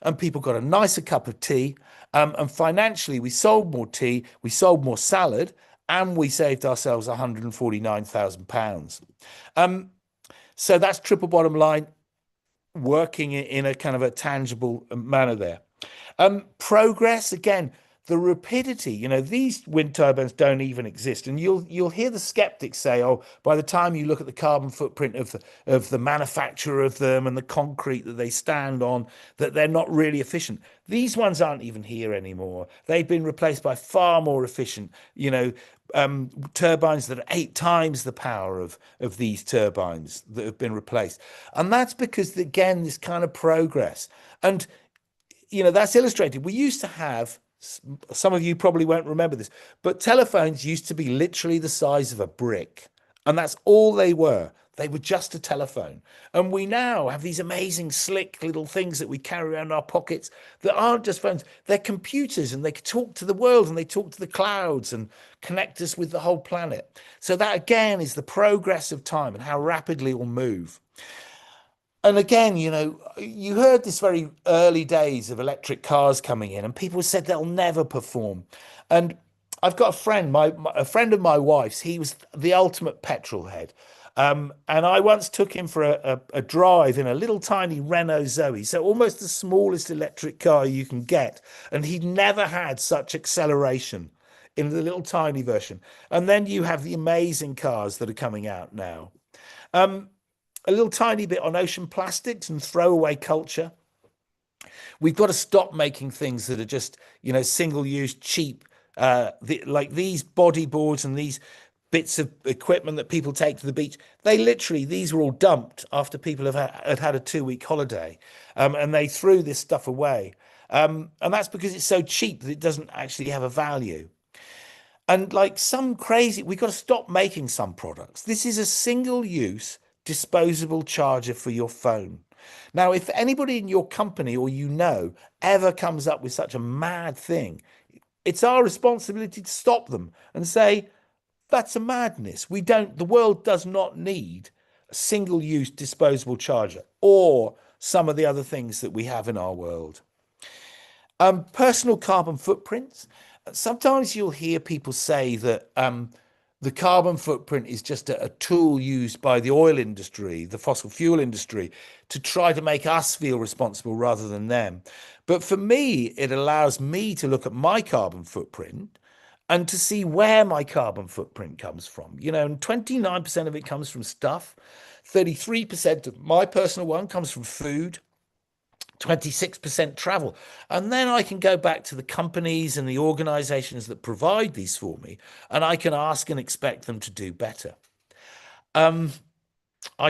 and people got a nicer cup of tea. And financially, we sold more tea, we sold more salad, and we saved ourselves £149,000. So that's triple bottom line, working in a kind of a tangible manner there. Progress, again, the rapidity, these wind turbines don't even exist. And you'll hear the skeptics say, oh, by the time you look at the carbon footprint of the manufacture of them and the concrete that they stand on, that they're not really efficient. These ones aren't even here anymore. They've been replaced by far more efficient, turbines that are 8 times the power of these turbines that have been replaced. And that's because, again, this kind of progress. And that's illustrated. We used to have, some of you probably won't remember this, but telephones used to be literally the size of a brick. And that's all they were. They were just a telephone. And we now have these amazing, slick little things that we carry around our pockets that aren't just phones. They're computers, and they can talk to the world, and they talk to the clouds and connect us with the whole planet. So that, again, is the progress of time and how rapidly it will move. And again, you heard this very early days of electric cars coming in, and people said they'll never perform. And I've got a friend, a friend of my wife's, he was the ultimate petrol head. And I once took him for a drive in a little tiny Renault Zoe, so almost the smallest electric car you can get. And he'd never had such acceleration in the little tiny version. And then you have the amazing cars that are coming out now. A little tiny bit on ocean plastics and throwaway culture. We've got to stop making things that are just, single-use, cheap, like these bodyboards and these bits of equipment that people take to the beach. These were all dumped after people had had a 2-week holiday, and they threw this stuff away. And that's because it's so cheap that it doesn't actually have a value. And like we've got to stop making some products. This is a single-use disposable charger for your phone. Now, if anybody in your company or ever comes up with such a mad thing, it's our responsibility to stop them and say, that's a madness. The world does not need a single-use disposable charger or some of the other things that we have in our world. Personal carbon footprints. Sometimes you'll hear people say that the carbon footprint is just a tool used by the oil industry, the fossil fuel industry, to try to make us feel responsible rather than them. But for me, it allows me to look at my carbon footprint and to see where my carbon footprint comes from. And 29% of it comes from stuff. 33% of my personal one comes from food. 26% travel. And then I can go back to the companies and the organizations that provide these for me, and I can ask and expect them to do better. I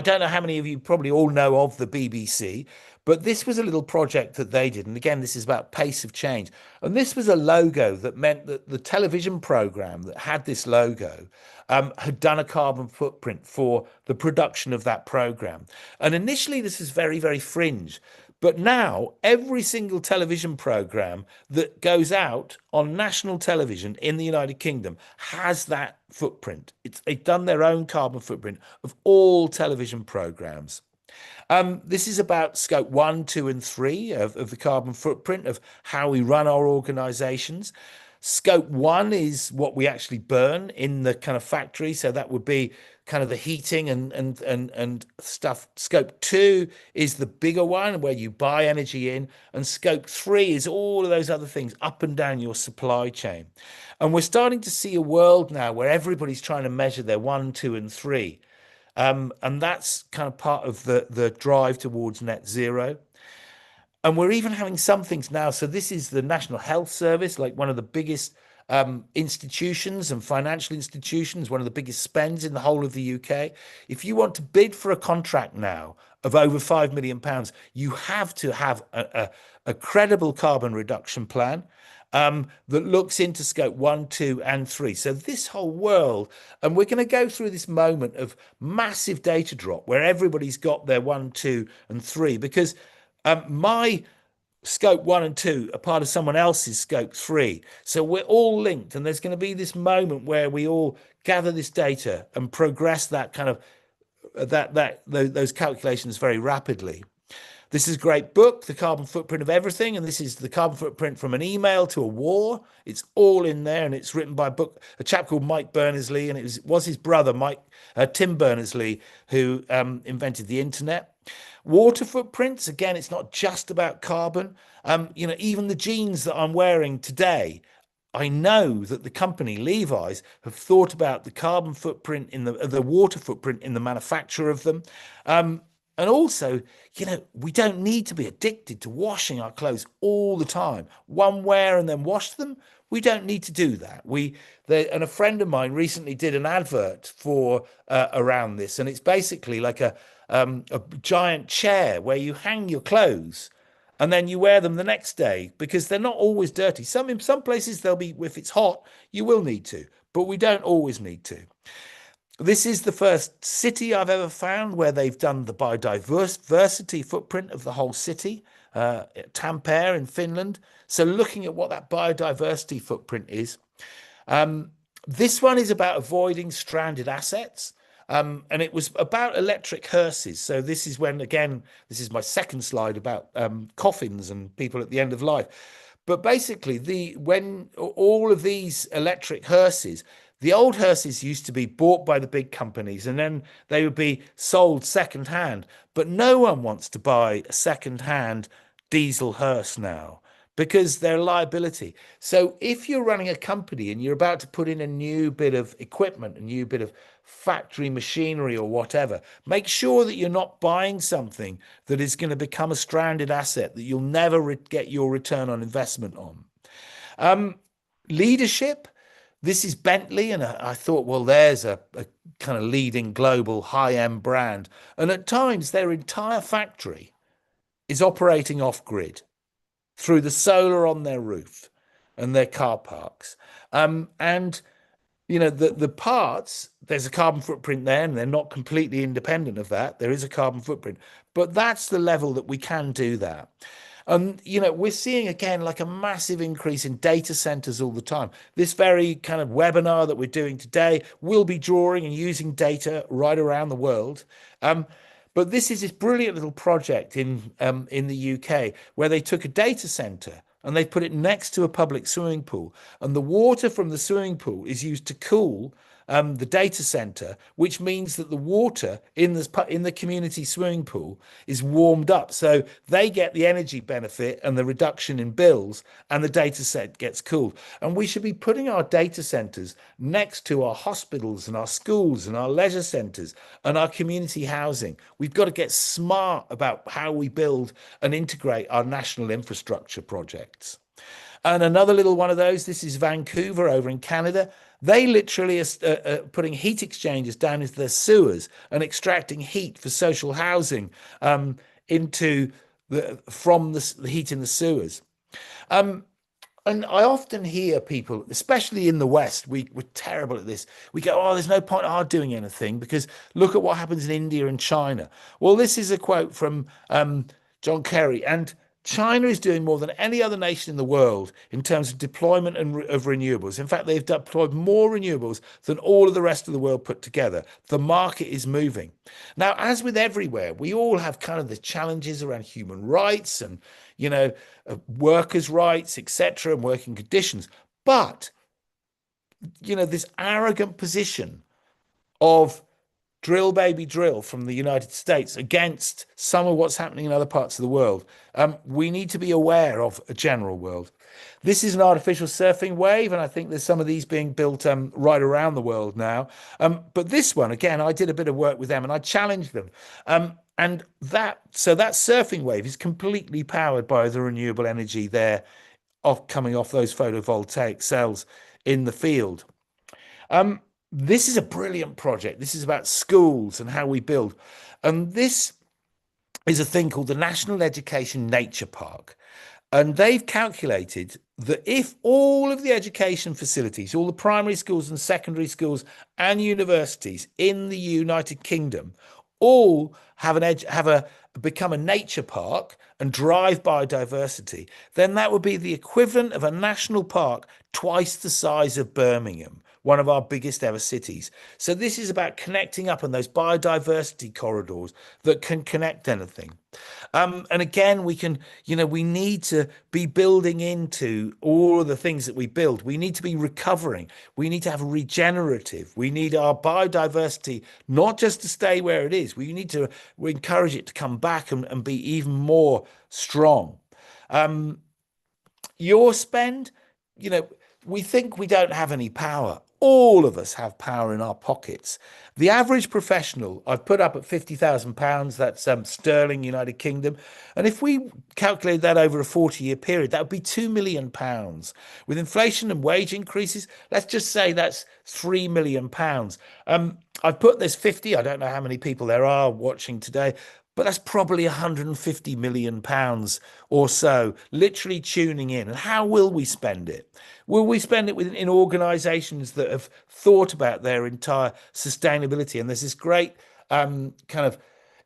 don't know how many of you probably all know of the BBC, but this was a little project that they did. And again, this is about pace of change. And this was a logo that meant that the television program that had this logo had done a carbon footprint for the production of that program. And initially, this was very, very fringe. But now every single television program that goes out on national television in the United Kingdom has that footprint. They've done their own carbon footprint of all television programs. This is about scope 1, 2, and 3 of the carbon footprint of how we run our organizations. Scope 1 is what we actually burn in the kind of factory. So that would be kind of the heating and stuff. Scope 2 is the bigger one where you buy energy in. And scope 3 is all of those other things up and down your supply chain. And we're starting to see a world now where everybody's trying to measure their 1, 2, and 3. And that's kind of part of the drive towards net zero. And we're even having some things now. So this is the National Health Service, like one of the biggest institutions and financial institutions, one of the biggest spends in the whole of the UK. If you want to bid for a contract now of over £5 million, you have to have a credible carbon reduction plan that looks into scope 1, 2, and 3. So this whole world, and we're going to go through this moment of massive data drop where everybody's got their 1, 2, and 3, because My scope 1 and 2 are part of someone else's scope 3. So we're all linked, and there's going to be this moment where we all gather this data and progress that kind of those calculations very rapidly. This is a great book, The Carbon Footprint of Everything, and this is the carbon footprint from an email to a war. It's all in there, and it's written by a chap called Mike Berners-Lee, and it was his brother, Tim Berners-Lee, who invented the internet. Water footprints, again, it's not just about carbon. Even the jeans that I'm wearing today, I know that the company Levi's have thought about the carbon footprint in the water footprint in the manufacture of them. And also, we don't need to be addicted to washing our clothes all the time. One wear and then wash them. We don't need to do that. And a friend of mine recently did an advert for around this, and it's basically like a giant chair where you hang your clothes and then you wear them the next day because they're not always dirty. In some places they'll be, if it's hot, you will need to, but we don't always need to. This is the first city I've ever found where they've done the biodiversity footprint of the whole city, Tampere in Finland. So looking at what that biodiversity footprint is. This one is about avoiding stranded assets. And it was about electric hearses. So this is when, again, this is my second slide about coffins and people at the end of life. But basically, when all of these electric hearses, the old hearses used to be bought by the big companies and then they would be sold secondhand. But no one wants to buy a secondhand diesel hearse now because they're a liability. So if you're running a company and you're about to put in a new bit of equipment, a new bit of factory machinery or whatever, make sure that you're not buying something that is going to become a stranded asset that you'll never get your return on investment on. Leadership. This is Bentley, and I thought, well, there's a kind of leading global high-end brand. And at times, their entire factory is operating off-grid through the solar on their roof and their car parks. The parts, there's a carbon footprint there, and they're not completely independent of that. There is a carbon footprint, but that's the level that we can do that. And, we're seeing, again, like a massive increase in data centers all the time. This very kind of webinar that we're doing today will be drawing and using data right around the world. But this is this brilliant little project in the UK where they took a data center and they put it next to a public swimming pool. And the water from the swimming pool is used to cool the data center, which means that the water in the community swimming pool is warmed up. So they get the energy benefit and the reduction in bills, and the data set gets cooled. And we should be putting our data centers next to our hospitals and our schools and our leisure centers and our community housing. We've got to get smart about how we build and integrate our national infrastructure projects. And another little one of those, this is Vancouver over in Canada. They literally are putting heat exchangers down into their sewers and extracting heat for social housing from the heat in the sewers. And I often hear people, especially in the West, we're terrible at this. We go, oh, there's no point our doing anything because look at what happens in India and China. Well, this is a quote from John Kerry, and China is doing more than any other nation in the world in terms of deployment of renewables. In fact, they've deployed more renewables than all of the rest of the world put together. The market is moving. Now, as with everywhere, we all have kind of the challenges around human rights and, workers' rights, etc., and working conditions. But, this arrogant position of drill, baby, drill from the United States against some of what's happening in other parts of the world. We need to be aware of a general world. This is an artificial surfing wave, and I think there's some of these being built right around the world now. But this one, again, I did a bit of work with them and I challenged them. And that surfing wave is completely powered by the renewable energy there coming off those photovoltaic cells in the field. This is a brilliant project. This is about schools and how we build. And this is a thing called the National Education Nature Park. And they've calculated that if all of the education facilities, all the primary schools and secondary schools and universities in the United Kingdom all become a nature park and drive biodiversity, then that would be the equivalent of a national park twice the size of Birmingham, one of our biggest ever cities. So this is about connecting up on those biodiversity corridors that can connect anything. And again, we need to be building into all of the things that we build. We need to be recovering. We need to have regenerative. We need our biodiversity not just to stay where it is. We need to encourage it to come back and be even more strong. Your spend, we think we don't have any power. All of us have power in our pockets. The average professional, I've put up at £50,000, that's sterling, United Kingdom. And if we calculate that over a 40-year period, that would be £2 million. With inflation and wage increases, let's just say that's £3 million. I've put this 50, I don't know how many people there are watching today, but that's probably £150 million or so, literally tuning in. And how will we spend it? Will we spend it in organizations that have thought about their entire sustainability? And there's this great kind of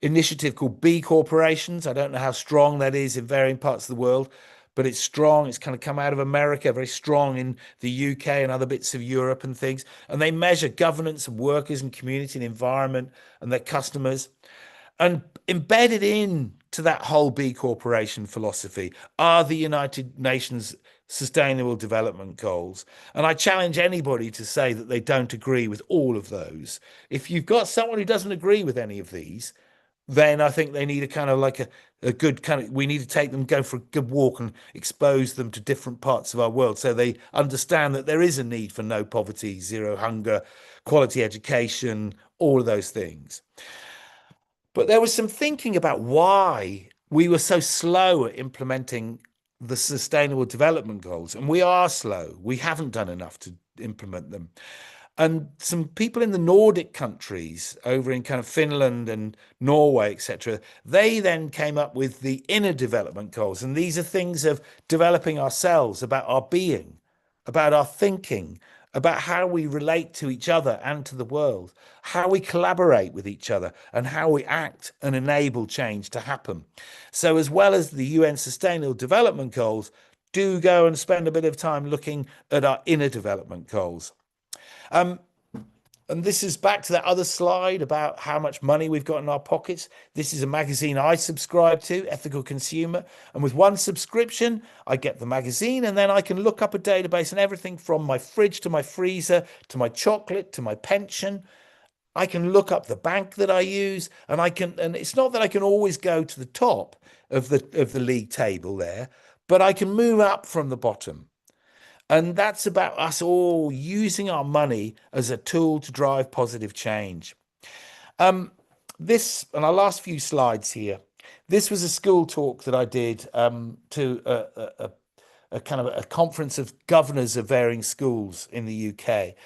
initiative called B Corporations. I don't know how strong that is in varying parts of the world, but it's strong. It's kind of come out of America, very strong in the UK and other bits of Europe and things. And they measure governance of workers and community and environment and their customers. And embedded into that whole B Corporation philosophy are the United Nations Sustainable Development Goals. And I challenge anybody to say that they don't agree with all of those. If you've got someone who doesn't agree with any of these, then I think they need a kind of like a good kind of, we need to take them, go for a good walk and expose them to different parts of our world so they understand that there is a need for no poverty, zero hunger, quality education, all of those things. But there was some thinking about why we were so slow at implementing the Sustainable Development Goals. And we are slow. We haven't done enough to implement them. And some people in the Nordic countries over in kind of Finland and Norway, etc., they then came up with the inner development goals. And these are things of developing ourselves, about our being, about our thinking, about how we relate to each other and to the world, how we collaborate with each other, and how we act and enable change to happen. So as well as the UN Sustainable Development Goals, do go and spend a bit of time looking at our inner development goals. And this is back to that other slide about how much money we've got in our pockets. This is a magazine I subscribe to, Ethical Consumer. And with one subscription, I get the magazine and then I can look up a database and everything from my fridge to my freezer, to my chocolate, to my pension. I can look up the bank that I use and and it's not that I can always go to the top of the league table there, but I can move up from the bottom. And that's about us all using our money as a tool to drive positive change. This, and our last few slides here, this was a school talk that I did to a kind of a conference of governors of varying schools in the UK.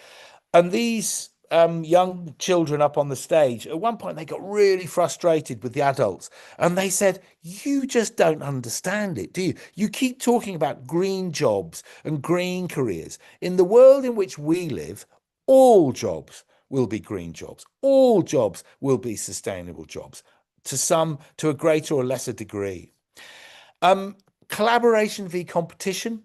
And these young children up on the stage, at one point they got really frustrated with the adults and they said, you just don't understand it, do you? You keep talking about green jobs and green careers. In the world in which we live, all jobs will be green jobs. All jobs will be sustainable jobs, to a greater or lesser degree. Collaboration v competition.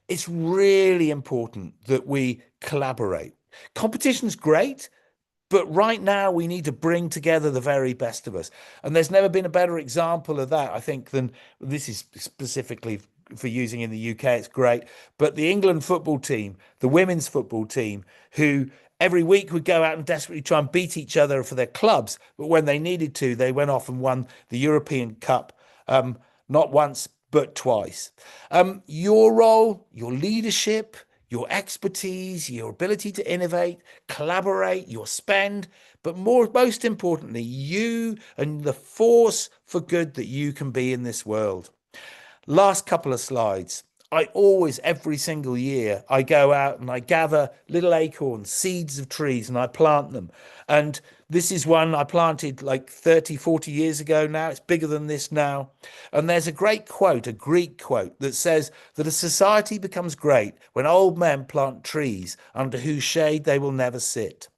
It's really important that we collaborate. Competition's great, but right now we need to bring together the very best of us. And there's never been a better example of that, I think, than this is specifically for using in the UK. It's great. But the England football team, the women's football team, who every week would go out and desperately try and beat each other for their clubs. But when they needed to, they went off and won the European Cup, not once, but twice. Your role, your leadership, your expertise, your ability to innovate, collaborate, your spend, but most importantly, you and the force for good that you can be in this world. Last couple of slides. I always, every single year, I go out and I gather little acorns, seeds of trees, and I plant them. And this is one I planted like 30, 40 years ago now. It's bigger than this now. And there's a great quote, a Greek quote, that says that a society becomes great when old men plant trees under whose shade they will never sit.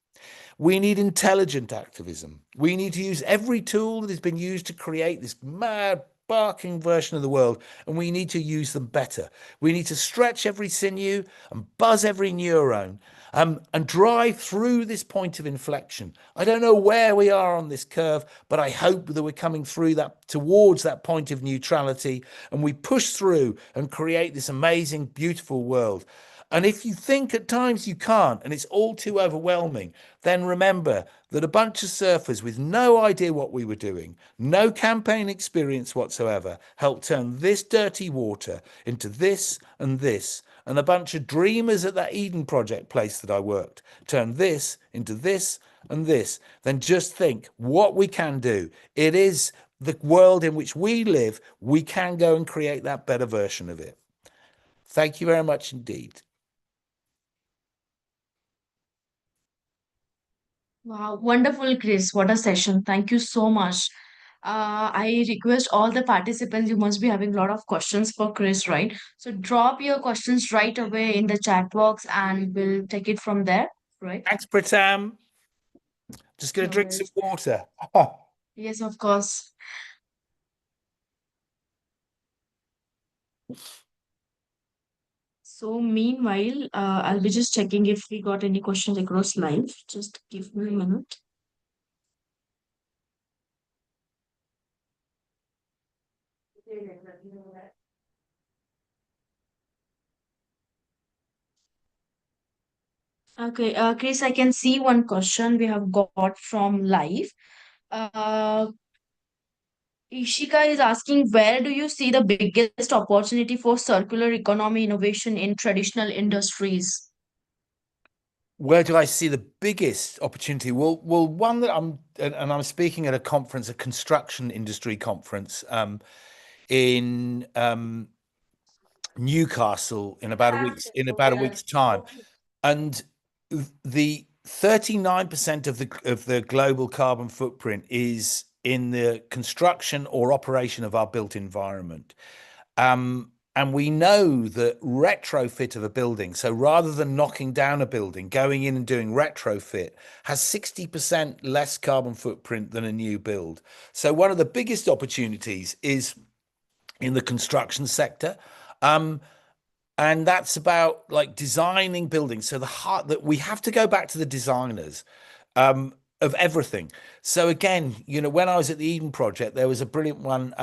We need intelligent activism. We need to use every tool that has been used to create this mad, barking version of the world, and we need to use them better. We need to stretch every sinew and buzz every neuron, and drive through this point of inflection. I don't know where we are on this curve, but I hope that we're coming through that, towards that point of neutrality, and we push through and create this amazing, beautiful world. And if you think at times you can't and it's all too overwhelming, then remember that a bunch of surfers with no idea what we were doing, no campaign experience whatsoever, helped turn this dirty water into this and this. And a bunch of dreamers at that Eden Project place that I worked turned this into this and this. Then just think what we can do. It is the world in which we live. We can go and create that better version of it. Thank you very much indeed. Wow, wonderful, Chris. What a session. Thank you so much. I request all the participants, you must be having a lot of questions for Chris, right? So drop your questions right away in the chat box and we'll take it from there, right? Thanks, Pritam. Just going to No drink some worries. water. Yes, of course. So meanwhile, I'll be just checking if we got any questions across live. Just give me a minute. Okay, Chris, I can see one question we have got from live. Uh, Ishika is asking, where do you see the biggest opportunity for circular economy innovation in traditional industries? Where do I see the biggest opportunity? Well, one that I'm speaking at a conference, a construction industry conference, in Newcastle in about a week's time, and the 39% of the global carbon footprint is in the construction or operation of our built environment. And we know that retrofit of a building, so rather than knocking down a building, going in and doing retrofit has 60% less carbon footprint than a new build. So one of the biggest opportunities is in the construction sector. And that's about like designing buildings. So the heart that we have to go back to the designers of everything. So again, when I was at the Eden Project, there was a brilliant one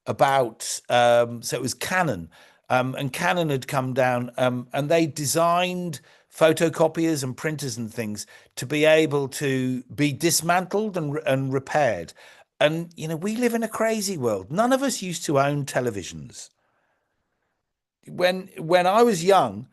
about so it was Canon, and Canon had come down, and they designed photocopiers and printers and things to be able to be dismantled and repaired. And we live in a crazy world. None of us used to own televisions. When I was young,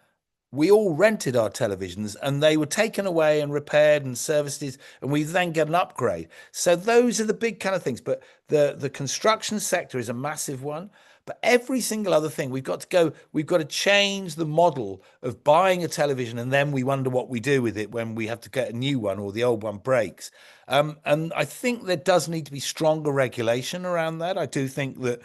we all rented our televisions and they were taken away and repaired and serviced, and we then get an upgrade. So those are the big kind of things. But the construction sector is a massive one. But every single other thing, we've got to change the model of buying a television and then we wonder what we do with it when we have to get a new one or the old one breaks. And I think there does need to be stronger regulation around that. I do think that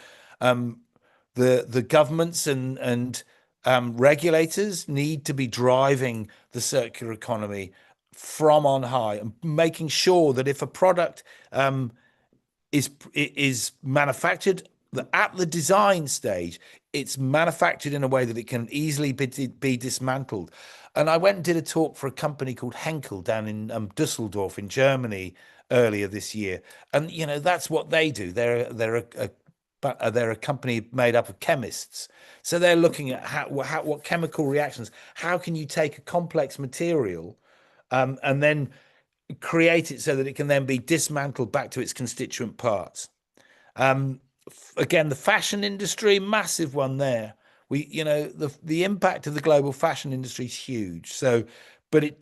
the governments and regulators need to be driving the circular economy from on high and making sure that if a product is manufactured at the design stage, it's manufactured in a way that it can easily be dismantled. And I went and did a talk for a company called Henkel down in Dusseldorf in Germany earlier this year, and that's what they do. They're a company made up of chemists. So they're looking at what chemical reactions, how can you take a complex material and then create it so that it can then be dismantled back to its constituent parts. Again, the fashion industry, massive one there. The impact of the global fashion industry is huge. So, but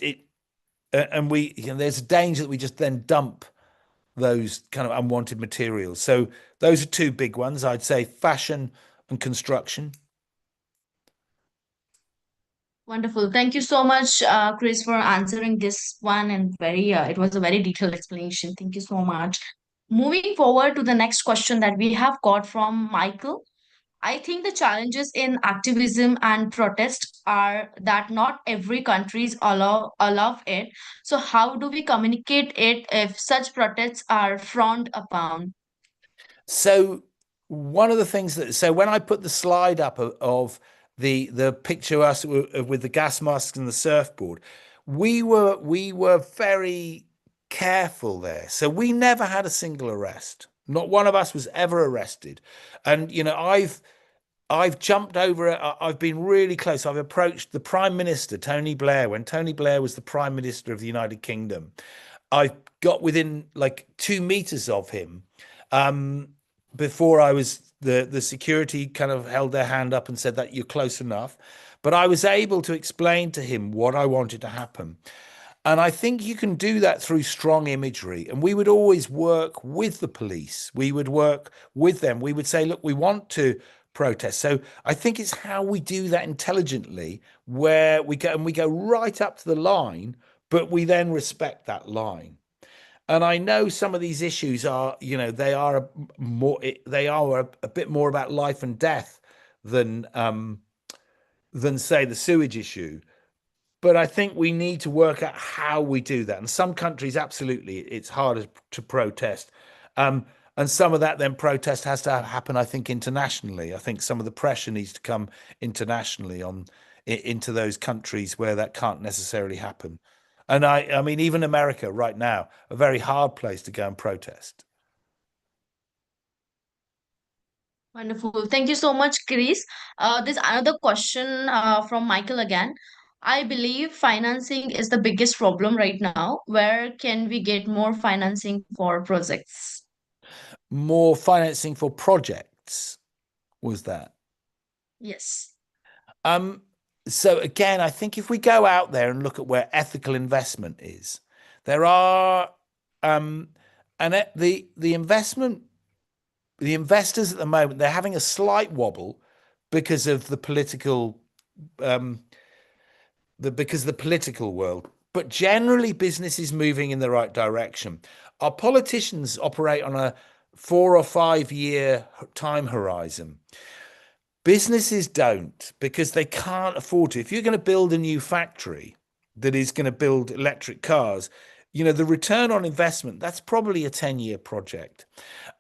there's a danger that we just then dump those kind of unwanted materials. So those are two big ones. I'd say fashion and construction. Wonderful. Thank you so much, Chris, for answering this one, and it was a very detailed explanation. Thank you so much. Moving forward to the next question that we have got from Michael. I think the challenges in activism and protest are that not every countries allow it. So how do we communicate it if such protests are frowned upon? So one of the things that so when I put the slide up of the picture of us with the gas masks and the surfboard, we were very careful there. So we never had a single arrest. Not one of us was ever arrested. And I've jumped over it. I've been really close. I've approached the Prime Minister, Tony Blair, when Tony Blair was the Prime Minister of the United Kingdom. I got within like 2 meters of him. Um, Before I was the security kind of held their hand up and said that you're close enough. But I was able to explain to him what I wanted to happen. And I think you can do that through strong imagery. And we would always work with the police. We would work with them. We would say, look, we want to protest. So I think it's how we do that intelligently, where we go right up to the line, but we then respect that line. And I know some of these issues are, they are a bit more about life and death than say the sewage issue. But I think we need to work out how we do that. And some countries, absolutely, it's harder to protest. Um, and some of that then protest has to happen, I think, internationally. I think some of the pressure needs to come internationally into those countries where that can't necessarily happen. And I mean, even America right now, a very hard place to go and protest. Wonderful. Thank you so much, Chris. There's another question from Michael again. I believe financing is the biggest problem right now. Where can we get more financing for projects? More financing for projects was that. Yes. Um, so again, I think if we go out there and look at where ethical investment is, there are um, the investment the investors at the moment they're having a slight wobble because of the political um, because of the political world. But generally, business is moving in the right direction. Our politicians operate on a 4 or 5 year time horizon. Businesses don't because they can't afford to. If you're going to build a new factory that is going to build electric cars, the return on investment, that's probably a 10-year project.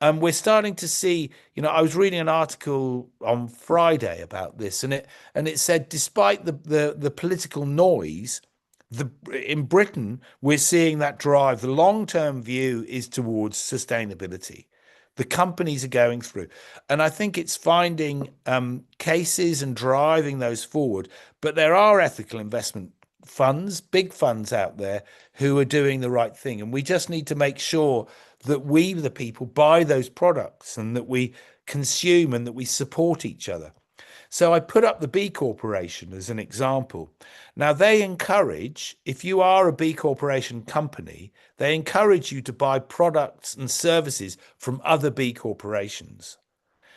And we're starting to see, I was reading an article on Friday about this, and it said despite the political noise, in Britain, we're seeing that drive. The long-term view is towards sustainability. The companies are going through. And I think it's finding cases and driving those forward. But there are ethical investment funds, big funds out there who are doing the right thing. And we just need to make sure that we, the people, buy those products and that we consume and that we support each other. So I put up the B Corporation as an example. Now, they encourage, if you are a B Corporation company, they encourage you to buy products and services from other B Corporations.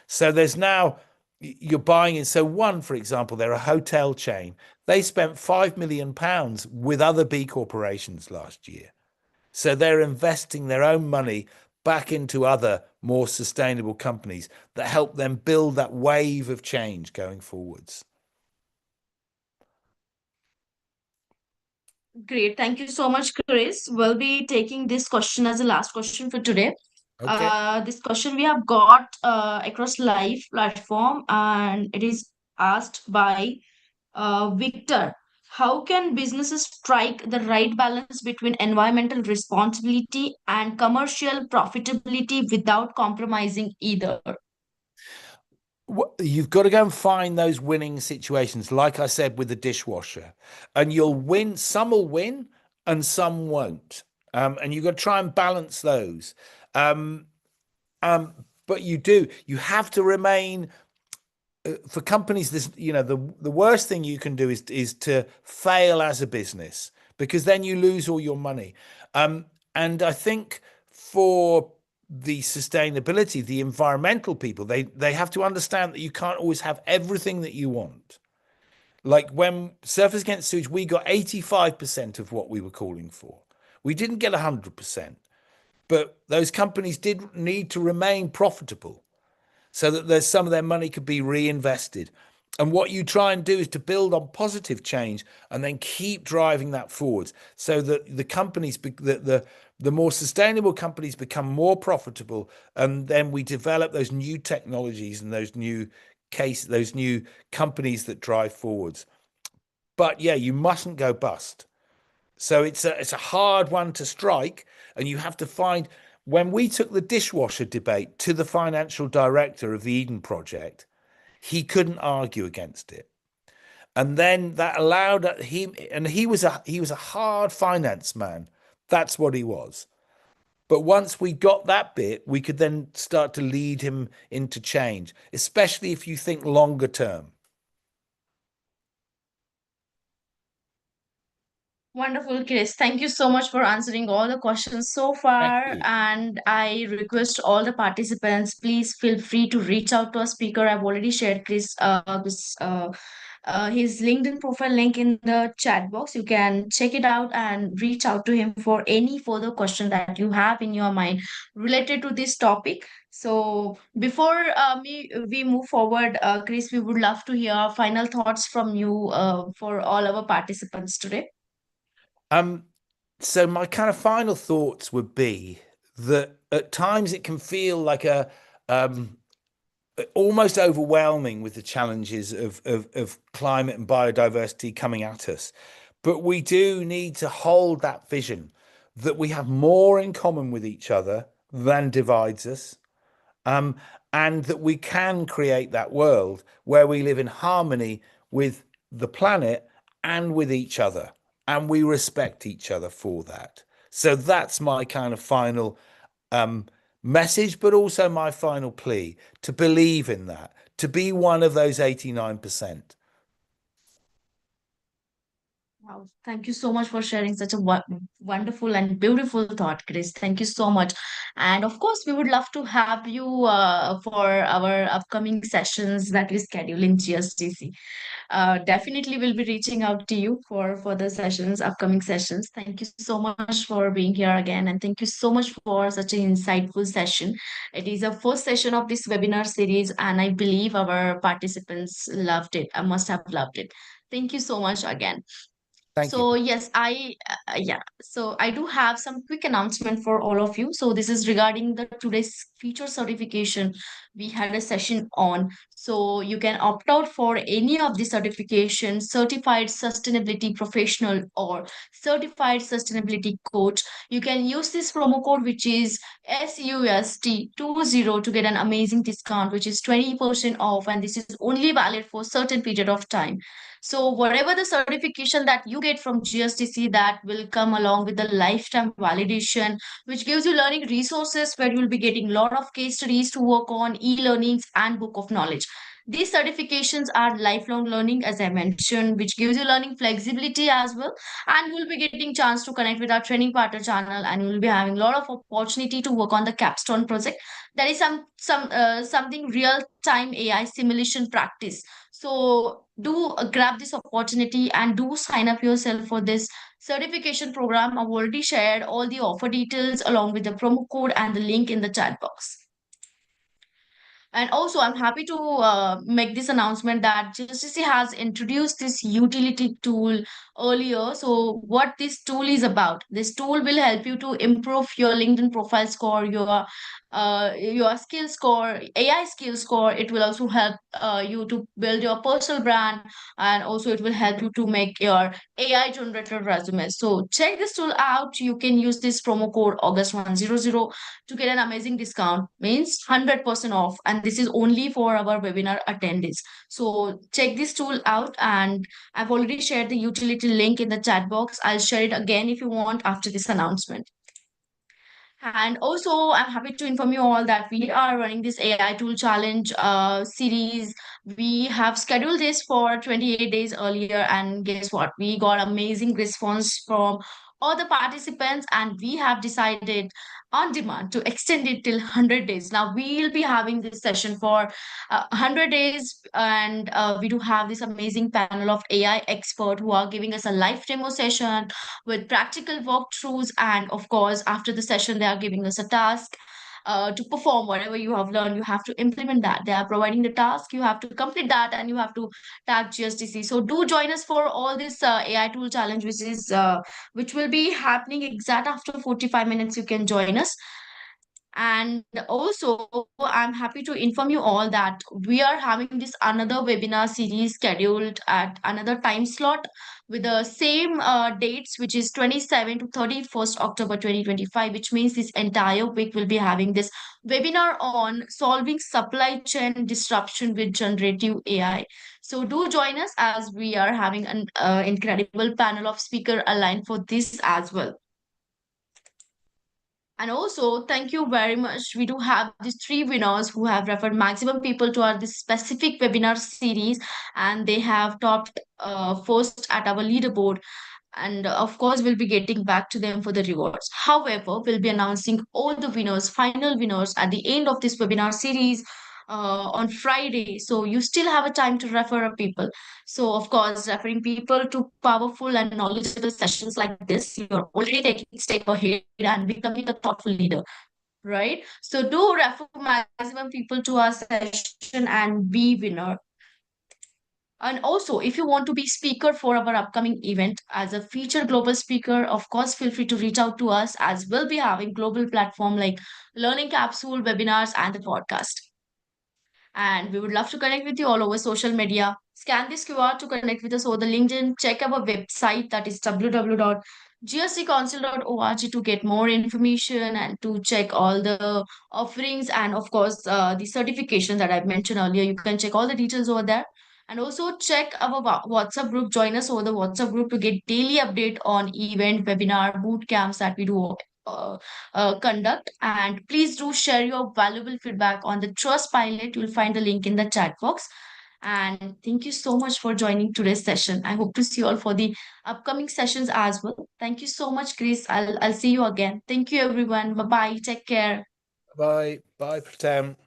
So there's now, you're buying in. So, one, for example, they're a hotel chain. They spent £5 million with other B Corporations last year. So they're investing their own money back into other more sustainable companies that help them build that wave of change going forwards. Great. Thank you so much, Chris. We'll be taking this question as the last question for today. Okay. This question we have got across live platform, and it is asked by Victor. How can businesses strike the right balance between environmental responsibility and commercial profitability without compromising either? You've got to go and find those winning situations, like I said with the dishwasher, and you'll win. Some will win, and some won't. And you've got to try and balance those. Um, but you have to remain for companies. This, the worst thing you can do is to fail as a business because then you lose all your money. And I think for the sustainability, the environmental people, they have to understand that you can't always have everything that you want. Like when Surfers Against Sewage, we got 85% of what we were calling for. We didn't get 100%, but those companies did need to remain profitable. so that there's some of their money could be reinvested. And what you try and do is to build on positive change and then keep driving that forwards so that the companies, the more sustainable companies become more profitable. And then we develop those new technologies and those new companies that drive forwards. But yeah, you mustn't go bust. So it's a hard one to strike, and you have to find. When we took the dishwasher debate to the financial director of the Eden Project, he couldn't argue against it, and then that allowed him. And he was a hard finance man. That's what he was. But once we got that bit, we could then start to lead him into change, especially if you think longer term. Wonderful, Chris. Thank you so much for answering all the questions so Thank far. you. And I request all the participants, please feel free to reach out to our speaker. I've already shared his LinkedIn profile link in the chat box. You can check it out and reach out to him for any further question that you have in your mind related to this topic. So before we move forward, Chris, we would love to hear final thoughts from you for all our participants today. So my kind of final thoughts would be that at times it can feel like a almost overwhelming with the challenges of climate and biodiversity coming at us. But we do need to hold that vision that we have more in common with each other than divides us. And that we can create that world where we live in harmony with the planet and with each other, and we respect each other for that. So that's my kind of final message, but also my final plea to believe in that, to be one of those 89%. Wow, thank you so much for sharing such a wonderful and beautiful thought, Chris. Thank you so much. And of course, we would love to have you for our upcoming sessions that we schedule in GSDC. Definitely will be reaching out to you for further sessions, upcoming sessions. Thank you so much for being here again. And thank you so much for such an insightful session. It is a first session of this webinar series, and I believe our participants loved it. I must have loved it. Thank you so much again. Thank you. So yes, So I do have some quick announcement for all of you. So this is regarding the today's feature certification. We had a session on. So you can opt out for any of the certifications, certified sustainability professional or certified sustainability coach. You can use this promo code, which is SUST20 to get an amazing discount, which is 20% off, and this is only valid for certain period of time. So whatever the certification that you get from GSDC, that will come along with the lifetime validation, which gives you learning resources where you'll be getting a lot of case studies to work on, e-learnings and book of knowledge. These certifications are lifelong learning, as I mentioned, which gives you learning flexibility as well. And you'll be getting chance to connect with our training partner channel, and you'll be having a lot of opportunity to work on the capstone project. That is something real time AI simulation practice. So do grab this opportunity and do sign up yourself for this certification program. I've already shared all the offer details along with the promo code and the link in the chat box. And also, I'm happy to make this announcement that GSTC has introduced this utility tool earlier. So, what this tool is about? This tool will help you to improve your LinkedIn profile score, your skill score, AI skill score. It will also help you to build your personal brand, and also it will help you to make your AI generated resume. So, check this tool out. You can use this promo code August100 to get an amazing discount, means 100% off, and this is only for our webinar attendees. So check this tool out, and I've already shared the utility link in the chat box. I'll share it again if you want after this announcement. And also, I'm happy to inform you all that we are running this AI tool challenge series. We have scheduled this for 28 days earlier, and guess what? We got amazing response from all the participants, and we have decided on demand to extend it till 100 days. Now, we'll be having this session for 100 days, and we do have this amazing panel of AI expert who are giving us a live demo session with practical walkthroughs. And of course, after the session, they are giving us a task. to perform whatever you have learned. You have to implement that. They are providing the task, you have to complete that, and you have to tag GSDC. So do join us for all this AI tool challenge, which will be happening exact after 45 minutes. You can join us. And also, I'm happy to inform you all that we are having this another webinar series scheduled at another time slot with the same dates, which is 27 to 31st October 2025, which means this entire week will be having this webinar on solving supply chain disruption with generative AI. So do join us, as we are having an incredible panel of speaker aligned for this as well. And also, thank you very much. We do have these three winners who have referred maximum people to our this specific webinar series, and they have topped first at our leaderboard. And of course, we'll be getting back to them for the rewards. However, we'll be announcing all the winners, final winners, at the end of this webinar series on Friday. So you still have a time to refer a people. So, of course, referring people to powerful and knowledgeable sessions like this, you're already taking step ahead and becoming a thoughtful leader, right? So do refer maximum people to our session and be winner. And also, if you want to be speaker for our upcoming event as a featured global speaker, of course, feel free to reach out to us, as we'll be having global platform like learning capsule, webinars, and the podcast. And we would love to connect with you all over social media. Scan this QR to connect with us over the LinkedIn. Check our website, that is www.gsdcouncil.org, to get more information and to check all the offerings, and of course the certification that I've mentioned earlier. You can check all the details over there. And also check our WhatsApp group. Join us over the WhatsApp group to get daily update on event, webinar, boot camps that we do conduct. And please do share your valuable feedback on the Trust Pilot. You'll find the link in the chat box. And thank you so much for joining today's session. I hope to see you all for the upcoming sessions as well. Thank you so much, Chris. I'll see you again. Thank you, everyone. Bye bye. Take care. Bye. Bye, Pratam.